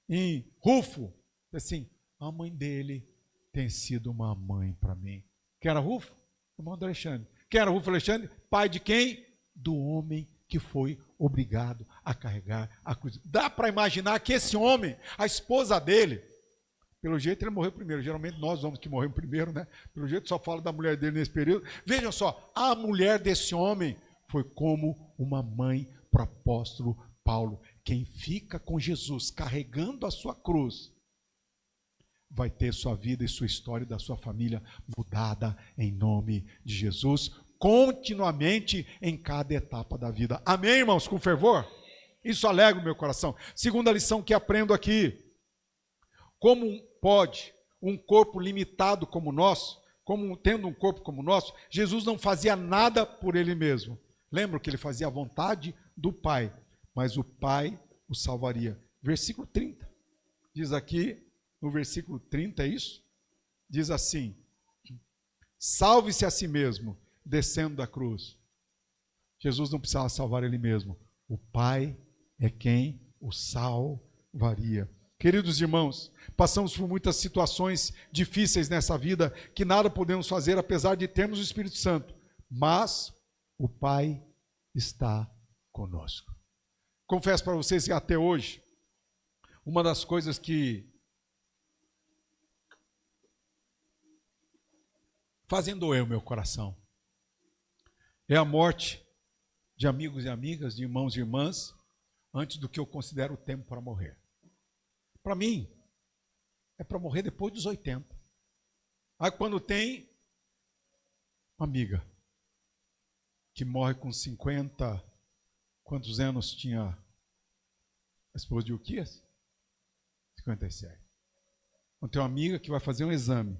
Speaker 6: em Rufo, assim, a mãe dele tem sido uma mãe para mim. Quem era Rufo? Irmão do Alexandre. Quem era Rufo Alexandre? Pai de quem? Do homem que foi obrigado a carregar a cruz. Dá para imaginar que esse homem, a esposa dele, pelo jeito ele morreu primeiro. Geralmente nós homens que morremos primeiro, né? Pelo jeito só fala da mulher dele nesse período. Vejam só, a mulher desse homem foi como uma mãe para o apóstolo Paulo. Quem fica com Jesus carregando a sua cruz vai ter sua vida e sua história da sua família mudada em nome de Jesus, continuamente em cada etapa da vida. Amém, irmãos? Com fervor? Isso alegra o meu coração. Segunda lição que aprendo aqui. Como pode um corpo limitado como o nosso, como tendo um corpo como o nosso, Jesus não fazia nada por ele mesmo. Lembra que ele fazia a vontade do Pai, mas o Pai o salvaria. Versículo 30. Diz aqui, no versículo 30, é isso? Diz assim, salve-se a si mesmo, descendo da cruz. Jesus não precisava salvar ele mesmo. O Pai é quem o salvaria. Queridos irmãos, passamos por muitas situações difíceis nessa vida que nada podemos fazer apesar de termos o Espírito Santo. Mas o Pai está conosco. Confesso para vocês que até hoje, uma das coisas que fazem doer o meu coração é a morte de amigos e amigas, de irmãos e irmãs, antes do que eu considero o tempo para morrer. Para mim, é para morrer depois dos 80. Aí quando tem amiga, que morre com 50, quantos anos tinha a esposa de Uquias? 57. Eu tenho uma amiga que vai fazer um exame,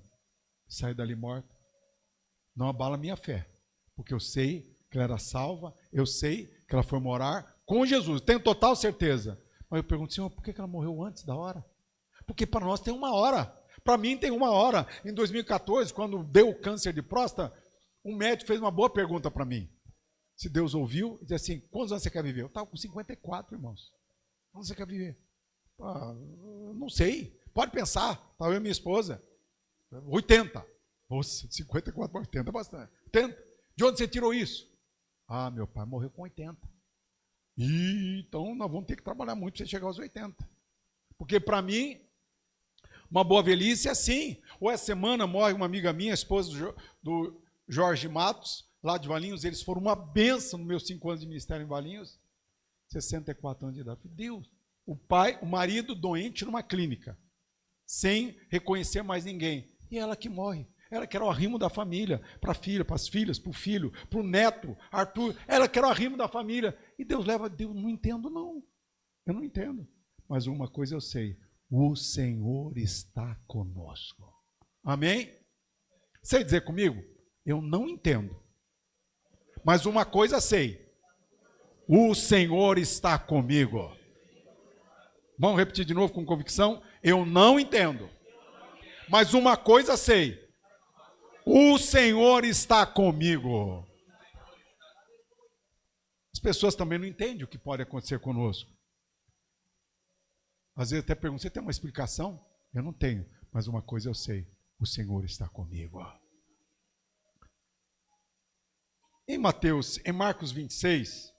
Speaker 6: sai dali morta, não abala a minha fé, porque eu sei que ela era salva, eu sei que ela foi morar com Jesus, tenho total certeza. Mas eu pergunto, Senhor, por que ela morreu antes da hora? Porque para nós tem uma hora, para mim tem uma hora. Em 2014, quando deu o câncer de próstata, um médico fez uma boa pergunta para mim. Se Deus ouviu, disse assim, quantos anos você quer viver? Eu estava com 54, irmãos. Quantos você quer viver? Não sei, pode pensar, estava eu e minha esposa. 80. Nossa, 54 para 80 é bastante. 80. De onde você tirou isso? Ah, meu pai morreu com 80. Então nós vamos ter que trabalhar muito para você chegar aos 80. Porque para mim, uma boa velhice é assim. Ou essa semana morre uma amiga minha, a esposa do Jorge Matos, lá de Valinhos. Eles foram uma bênção nos meus 5 anos de ministério em Valinhos. 64 anos de idade. Deus, o marido doente numa clínica, sem reconhecer mais ninguém. E ela que morre. Ela que era o arrimo da família, para a filha, para as filhas, para o filho, para o neto, Arthur. Ela que era o arrimo da família. E Deus leva, Deus, não entendo não. Eu não entendo. Mas uma coisa eu sei, o Senhor está conosco. Amém? Sei dizer comigo? Eu não entendo. Mas uma coisa sei, o Senhor está comigo. Vamos repetir de novo com convicção? Eu não entendo. Mas uma coisa sei, o Senhor está comigo. As pessoas também não entendem o que pode acontecer conosco. Às vezes até perguntam, você tem uma explicação? Eu não tenho, mas uma coisa eu sei, o Senhor está comigo. Em Marcos 16,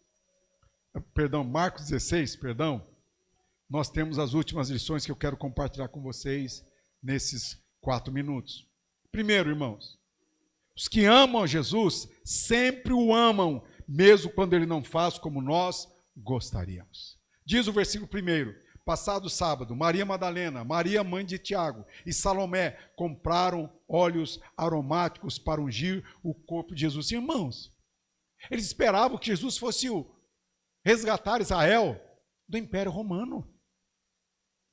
Speaker 6: Marcos 16, nós temos as últimas lições que eu quero compartilhar com vocês nesses 4 minutos. Primeiro, irmãos, os que amam Jesus sempre o amam, mesmo quando ele não faz como nós gostaríamos. Diz o versículo 1, passado sábado, Maria Madalena, Maria mãe de Tiago e Salomé compraram óleos aromáticos para ungir o corpo de Jesus. Irmãos, eles esperavam que Jesus fosse resgatar Israel do Império Romano.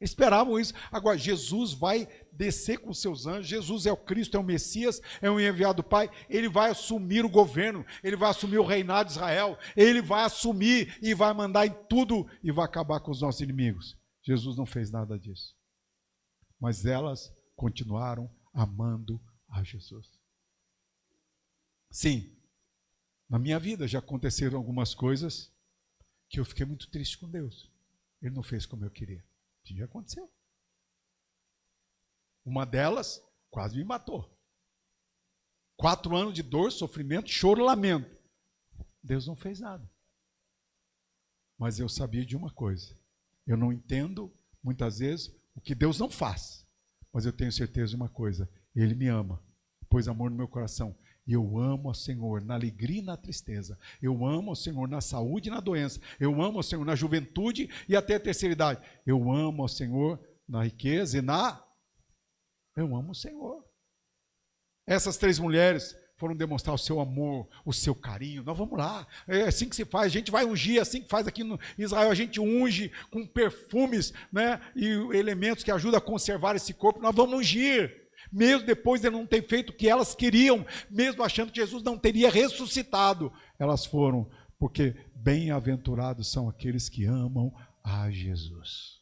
Speaker 6: Esperavam isso. Agora, Jesus vai descer com seus anjos. Jesus é o Cristo, é o Messias, é o enviado do Pai. Ele vai assumir o governo, ele vai assumir o reinado de Israel, ele vai assumir e vai mandar em tudo e vai acabar com os nossos inimigos. Jesus não fez nada disso. Mas elas continuaram amando a Jesus. Sim, na minha vida já aconteceram algumas coisas que eu fiquei muito triste com Deus. Ele não fez como eu queria. Já aconteceu. Uma delas quase me matou. 4 anos de dor, sofrimento, choro, lamento. Deus não fez nada. Mas eu sabia de uma coisa. Eu não entendo, muitas vezes, o que Deus não faz. Mas eu tenho certeza de uma coisa. Ele me ama. Pôs amor no meu coração. E eu amo ao Senhor na alegria e na tristeza. Eu amo ao Senhor na saúde e na doença. Eu amo ao Senhor na juventude e até a terceira idade. Eu amo ao Senhor na riqueza e Eu amo o Senhor. Essas 3 mulheres foram demonstrar o seu amor, o seu carinho. Nós vamos lá, é assim que se faz. A gente vai ungir, assim que faz aqui no Israel. A gente unge com perfumes, né, e elementos que ajudam a conservar esse corpo. Nós vamos ungir. Mesmo depois de não ter feito o que elas queriam, mesmo achando que Jesus não teria ressuscitado, elas foram, porque bem-aventurados são aqueles que amam a Jesus.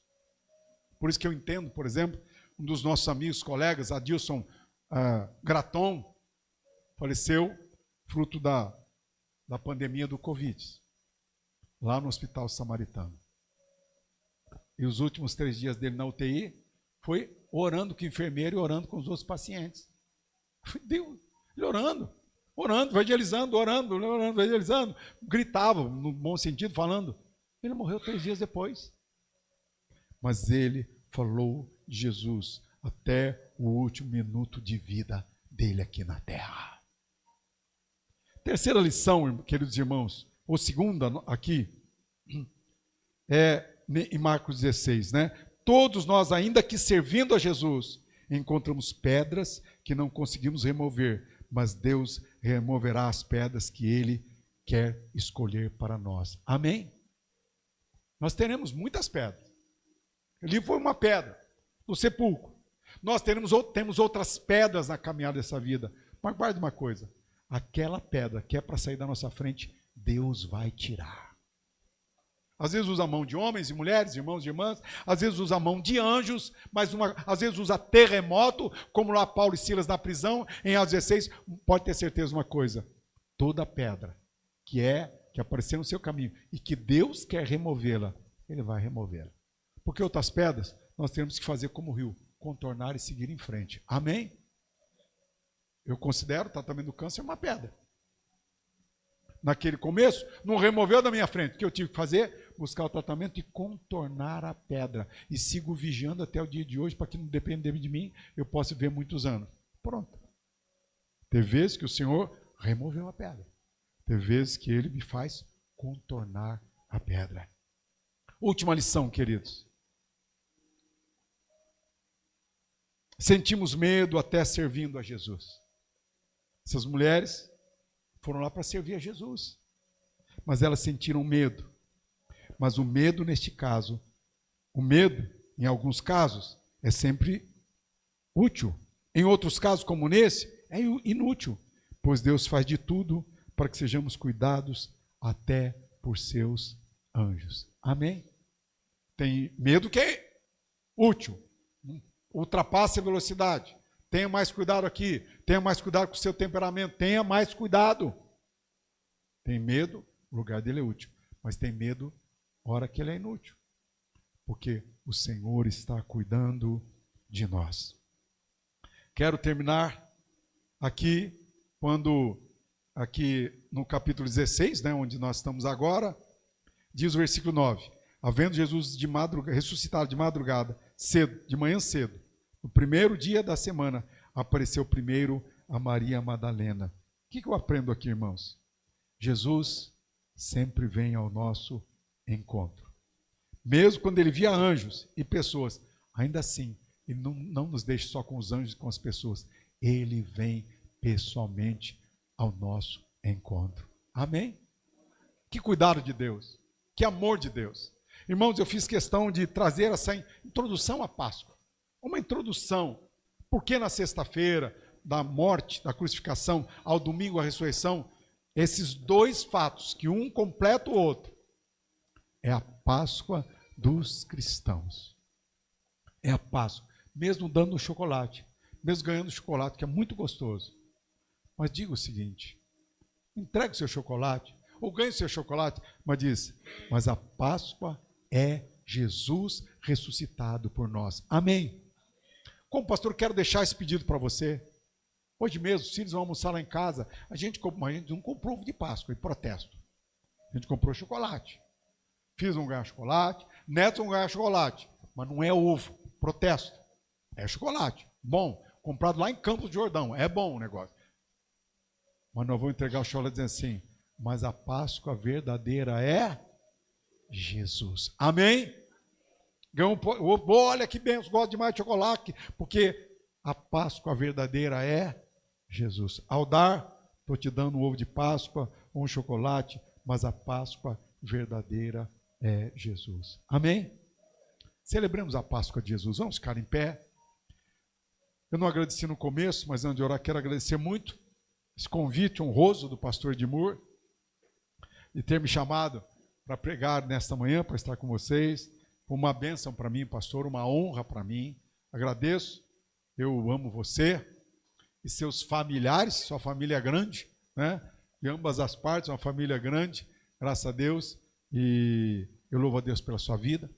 Speaker 6: Por isso que eu entendo, por exemplo, um dos nossos amigos, colegas, Adilson Graton, faleceu fruto da pandemia do Covid, lá no Hospital Samaritano. E os últimos 3 dias dele na UTI foi orando com o enfermeiro e orando com os outros pacientes. Deus, ele orando, evangelizando, orando, evangelizando. Gritava, no bom sentido, falando. Ele morreu 3 dias depois. Mas ele falou de Jesus até o último minuto de vida dele aqui na terra. Terceira lição, queridos irmãos, ou segunda aqui, é em Marcos 16, né? Todos nós, ainda que servindo a Jesus, encontramos pedras que não conseguimos remover, mas Deus removerá as pedras que Ele quer escolher para nós. Amém? Nós teremos muitas pedras. Ali foi uma pedra, no sepulcro. Nós temos outras pedras na caminhada dessa vida. Mas guarde uma coisa, aquela pedra que é para sair da nossa frente, Deus vai tirar. Às vezes usa a mão de homens e mulheres, irmãos e irmãs, às vezes usa a mão de anjos, mas às vezes usa terremoto, como lá Paulo e Silas na prisão, em Atos 16, pode ter certeza de uma coisa, toda pedra que aparecer no seu caminho e que Deus quer removê-la, Ele vai removê-la. Porque outras pedras, nós temos que fazer como o rio, contornar e seguir em frente. Amém? Eu considero o tratamento do câncer uma pedra. Naquele começo, não removeu da minha frente. O que eu tive que fazer? Buscar o tratamento e contornar a pedra. E sigo vigiando até o dia de hoje, para que não dependa de mim, eu possa ver muitos anos. Pronto. Teve vezes que o Senhor removeu a pedra. Teve vezes que Ele me faz contornar a pedra. Última lição, queridos. Sentimos medo até servindo a Jesus. Essas mulheres foram lá para servir a Jesus, mas elas sentiram medo. Mas o medo neste caso, o medo, em alguns casos, é sempre útil. Em outros casos, como nesse, é inútil, pois Deus faz de tudo para que sejamos cuidados até por seus anjos. Amém? Tem medo que é útil, ultrapasse a velocidade. Tenha mais cuidado aqui, tenha mais cuidado com o seu temperamento, tenha mais cuidado. Tem medo, o lugar dele é útil, mas tem medo, hora que ele é inútil, porque o Senhor está cuidando de nós. Quero terminar aqui, aqui no capítulo 16, né, onde nós estamos agora, diz o versículo 9, havendo Jesus ressuscitado de madrugada, cedo, de manhã cedo, no primeiro dia da semana, apareceu primeiro a Maria Madalena. O que eu aprendo aqui, irmãos? Jesus sempre vem ao nosso encontro. Mesmo quando ele via anjos e pessoas, ainda assim, ele não nos deixa só com os anjos e com as pessoas. Ele vem pessoalmente ao nosso encontro. Amém? Que cuidado de Deus, que amor de Deus. Irmãos, eu fiz questão de trazer essa introdução à Páscoa. Uma introdução, porque na sexta-feira da morte, da crucificação, ao domingo a ressurreição, esses dois fatos, que um completa o outro, é a Páscoa dos cristãos. É a Páscoa, mesmo dando chocolate, mesmo ganhando chocolate, que é muito gostoso. Mas diga o seguinte, entregue o seu chocolate, ou ganhe o seu chocolate, mas diz, mas a Páscoa é Jesus ressuscitado por nós. Amém? Como pastor, quero deixar esse pedido para você. Hoje mesmo, os filhos vão almoçar lá em casa. A gente não comprou ovo de Páscoa, em protesto. A gente comprou chocolate. Filhos vão ganhar chocolate, netos vão ganhar chocolate. Mas não é ovo, protesto. É chocolate. Bom, comprado lá em Campos do Jordão. É bom o negócio. Mas nós vamos entregar o chocolate dizendo assim, mas a Páscoa verdadeira é Jesus. Amém? Olha que bem, eu gosto demais de chocolate, porque a Páscoa verdadeira é Jesus. Ao dar, estou te dando um ovo de Páscoa ou um chocolate, mas a Páscoa verdadeira é Jesus. Amém? Celebremos a Páscoa de Jesus. Vamos ficar em pé. Eu não agradeci no começo, mas antes de orar, quero agradecer muito esse convite honroso do pastor Edmur de ter me chamado para pregar nesta manhã, para estar com vocês. Uma bênção para mim, pastor, uma honra para mim. Agradeço, eu amo você e seus familiares, sua família é grande, né? De ambas as partes, uma família grande, graças a Deus. E eu louvo a Deus pela sua vida,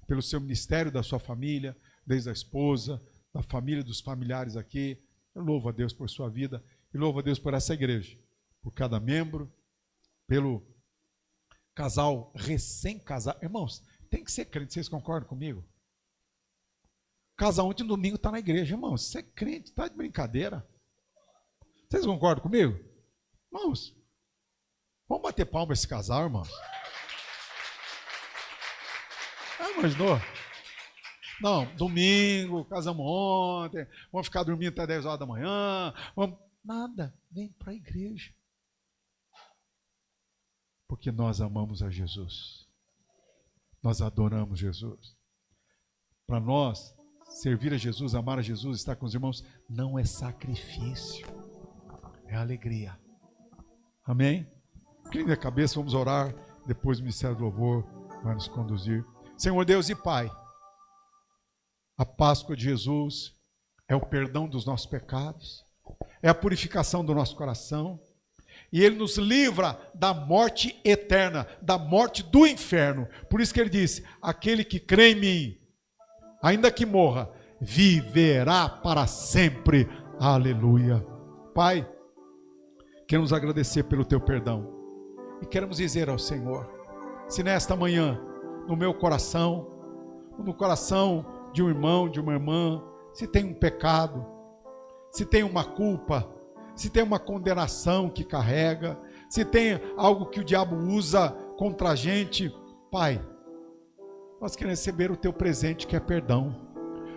Speaker 6: pelo seu ministério, da sua família, desde a esposa, da família, dos familiares aqui. Eu louvo a Deus por sua vida e louvo a Deus por essa igreja, por cada membro, pelo casal recém-casado. Irmãos, tem que ser crente, vocês concordam comigo? Casal ontem no domingo está na igreja, irmãos. Você é crente, está de brincadeira. Vocês concordam comigo? Irmãos, vamos bater palma para esse casal, irmãos. Imaginou? Não, domingo, casamos ontem, vamos ficar dormindo até 10 horas da manhã. Nada, vem para a igreja. Porque nós amamos a Jesus. Nós adoramos Jesus. Para nós, servir a Jesus, amar a Jesus, estar com os irmãos, não é sacrifício, é alegria. Amém? Incline a cabeça, vamos orar. Depois o Ministério do Louvor vai nos conduzir. Senhor Deus e Pai, a Páscoa de Jesus é o perdão dos nossos pecados, é a purificação do nosso coração, e Ele nos livra da morte eterna, da morte do inferno. Por isso que Ele disse: aquele que crê em mim, ainda que morra, viverá para sempre. Aleluia. Pai, queremos agradecer pelo Teu perdão, e queremos dizer ao Senhor, se nesta manhã, no meu coração, no coração de um irmão, de uma irmã, se tem um pecado, se tem uma culpa, se tem uma condenação que carrega, se tem algo que o diabo usa contra a gente, Pai, nós queremos receber o Teu presente, que é perdão.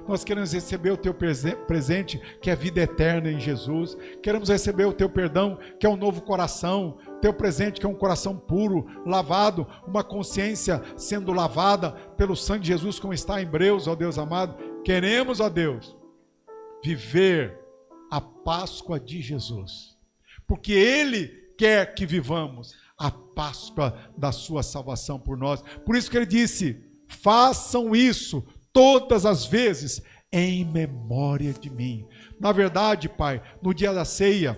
Speaker 6: Nós queremos receber o Teu presente, que é vida eterna em Jesus. Queremos receber o Teu perdão, que é um novo coração. Teu presente, que é um coração puro, lavado, uma consciência sendo lavada pelo sangue de Jesus, como está em Hebreus, ó Deus amado. Queremos, ó Deus, viver a Páscoa de Jesus, porque Ele quer que vivamos a Páscoa da sua salvação por nós. Por isso que Ele disse: façam isso todas as vezes em memória de mim. Na verdade, Pai, no dia da ceia,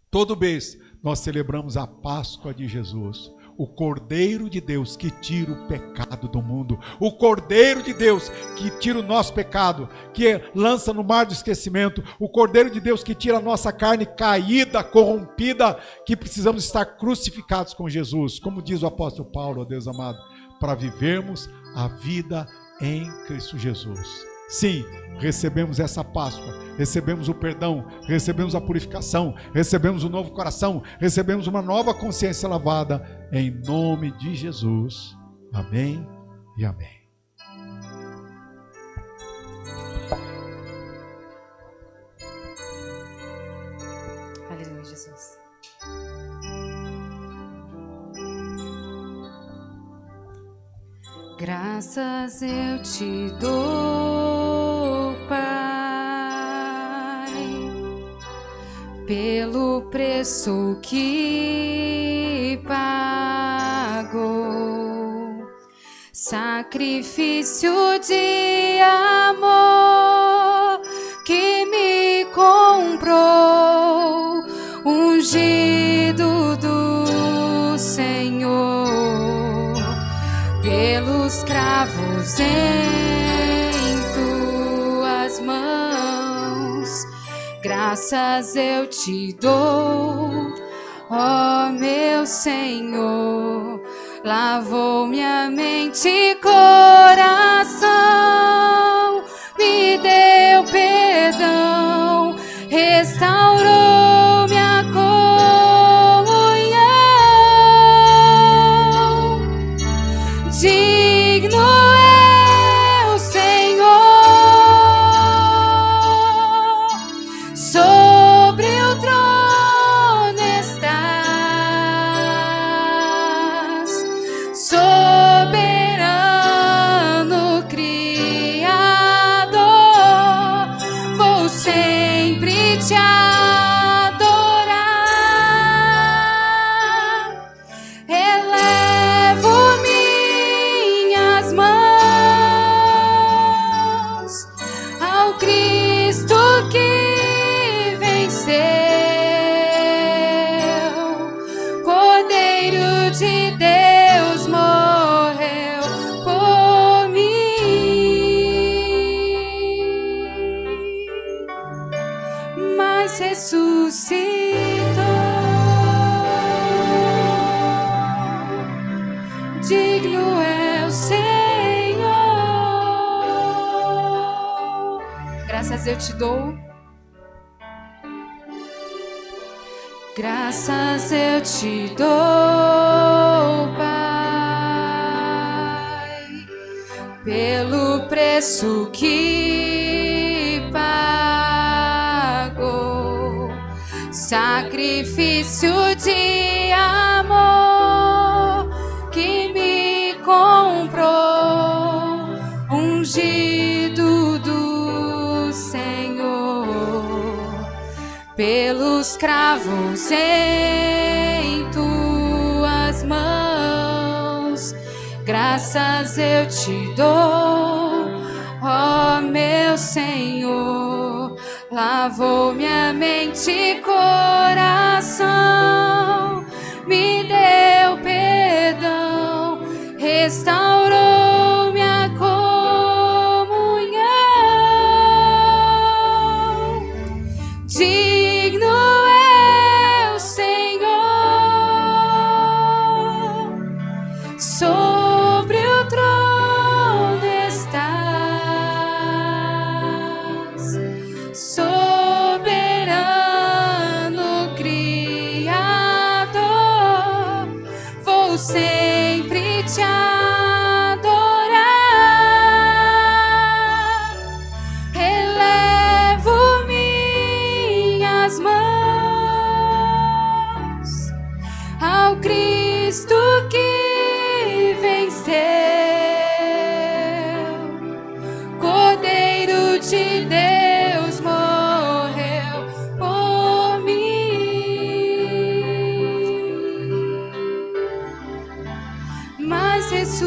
Speaker 6: todo mês, nós celebramos a Páscoa de Jesus, o Cordeiro de Deus que tira o pecado do mundo, o Cordeiro de Deus que tira o nosso pecado, que lança no mar do esquecimento, o Cordeiro de Deus que tira a nossa carne caída, corrompida, que precisamos estar crucificados com Jesus, como diz o apóstolo Paulo, ó Deus amado, para vivermos a vida em Cristo Jesus. Sim, recebemos essa Páscoa, recebemos o perdão, recebemos a purificação, recebemos um novo coração, recebemos uma nova consciência lavada, em nome de Jesus. Amém e amém.
Speaker 2: Aleluia, Jesus. Graças eu te dou, Pai, pelo preço que pagou, sacrifício de amor que me comprou, ungido do Senhor, pelos cravos em tuas mãos, graças eu te dou, ó meu Senhor, lavou minha mente e coração, me deu perdão, restaurou minha comunhão. Digno é o Senhor, sobre o trono estás, soberano Criador, vou sempre te adorar, elevo minhas mãos ao Cristo que venceu, Cordeiro de Deus morreu por mim, mas ressuscitou. Digno é o Senhor. Graças eu te dou. Graças eu te dou, Pai, pelo preço que pagou, sacrifício de amor meus cravos em tuas mãos. Graças eu te dou, ó meu Senhor. Lavou minha mente e coração, me deu perdão, restaurou minha comunhão. Digno é o Senhor, sobre o trono estás, soberano Criador, vou sempre te adorar, elevo minhas mãos ao Cristo que venceu, Cordeiro de Deus morreu por mim, mas ressuscitou.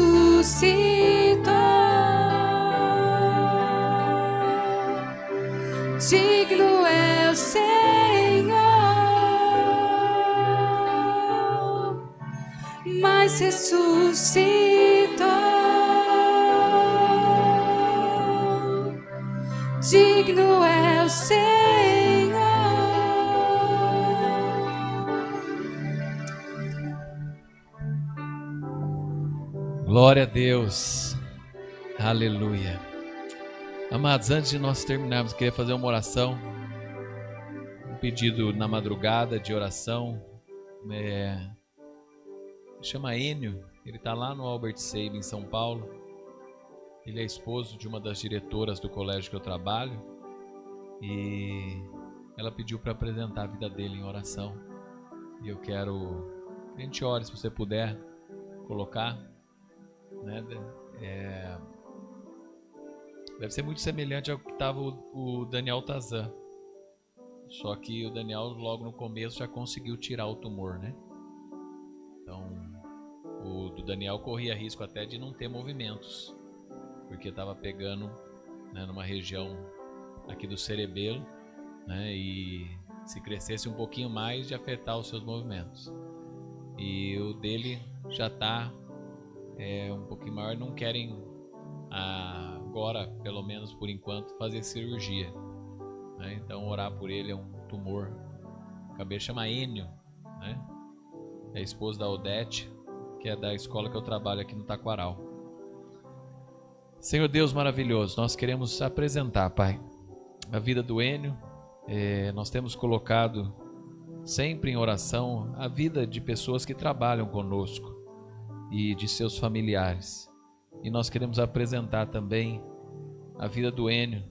Speaker 2: Digno é o Senhor, mas ressuscitou. Digno é o Senhor.
Speaker 1: Glória a Deus. Aleluia. Amados, antes de nós terminarmos, eu queria fazer uma oração. Um pedido na madrugada de oração. Chama Enio. Ele está lá no Albert Sabin, em São Paulo. Ele é esposo de uma das diretoras do colégio que eu trabalho. E ela pediu para apresentar a vida dele em oração. E eu quero que a gente ore, se você puder colocar, né? Deve ser muito semelhante ao que estava o Daniel Tazan. Só que o Daniel logo no começo já conseguiu tirar o tumor, né? Então, o do Daniel corria risco até de não ter movimentos, porque estava pegando, né, numa região aqui do cerebelo, né? E se crescesse um pouquinho mais, de afetar os seus movimentos. E o dele já está um pouquinho maior, não querem agora, pelo menos por enquanto, fazer cirurgia, né? Então orar por ele, é um tumor. A cabeça chama Enio, né? É a esposa da Odete, que é da escola que eu trabalho aqui no Taquaral. Senhor Deus maravilhoso, nós queremos apresentar, Pai, a vida do Enio. Nós temos colocado sempre em oração a vida de pessoas que trabalham conosco e de seus familiares. E nós queremos apresentar também a vida do Enio.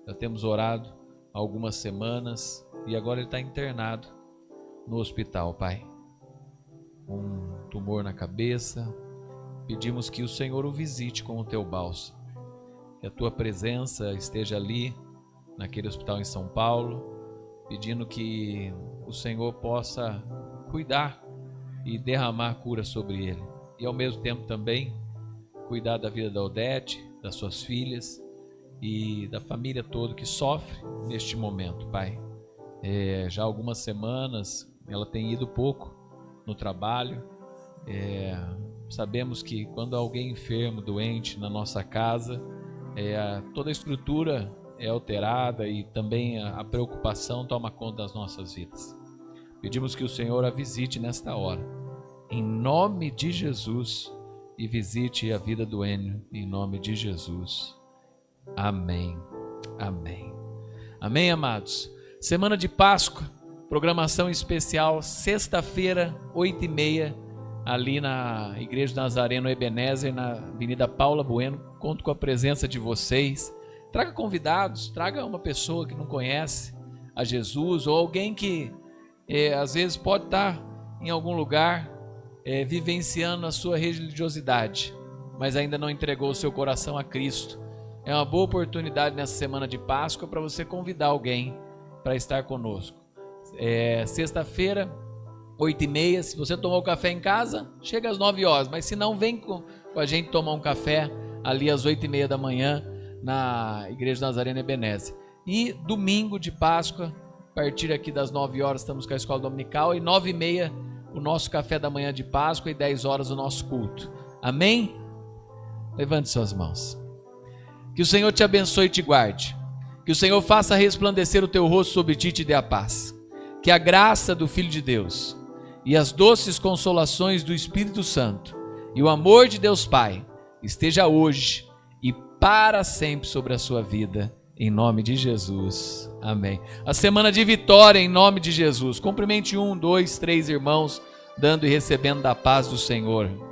Speaker 1: Já temos orado há algumas semanas e agora ele está internado no hospital, Pai. Um tumor na cabeça. Pedimos que o Senhor o visite com o teu bálsamo, que a tua presença esteja ali naquele hospital em São Paulo, pedindo que o Senhor possa cuidar e derramar cura sobre ele, e ao mesmo tempo também cuidar da vida da Odete, das suas filhas e da família toda que sofre neste momento, Pai. Já há algumas semanas ela tem ido pouco no trabalho. Sabemos que quando há alguém enfermo, doente na nossa casa, toda a estrutura é alterada e também a preocupação toma conta das nossas vidas. Pedimos que o Senhor a visite nesta hora, em nome de Jesus, e visite a vida do Enio, em nome de Jesus. Amém. Amém. Amém, amados. Semana de Páscoa, programação especial, sexta-feira, 8h30, ali na Igreja do Nazareno Ebenezer, na Avenida Paula Bueno. Conto com a presença de vocês. Traga convidados, traga uma pessoa que não conhece a Jesus, ou alguém que às vezes pode estar em algum lugar vivenciando a sua religiosidade, mas ainda não entregou o seu coração a Cristo. É uma boa oportunidade nessa semana de Páscoa para você convidar alguém para estar conosco. Sexta-feira, 8h30. Se você tomou café em casa, chega às 9 horas. Mas se não, vem com a gente tomar um café ali às 8h30 da manhã na Igreja Nazarena Ebenezer. E domingo de Páscoa, a partir aqui das 9 horas, estamos com a escola dominical. E 9h30, o nosso café da manhã de Páscoa. E 10 horas, o nosso culto. Amém? Levante suas mãos. Que o Senhor te abençoe e te guarde. Que o Senhor faça resplandecer o teu rosto sobre ti e te dê a paz. Que a graça do Filho de Deus e as doces consolações do Espírito Santo e o amor de Deus Pai esteja hoje e para sempre sobre a sua vida, em nome de Jesus. Amém. A semana de vitória em nome de Jesus. Cumprimente 1, 2, 3 irmãos, dando e recebendo da paz do Senhor.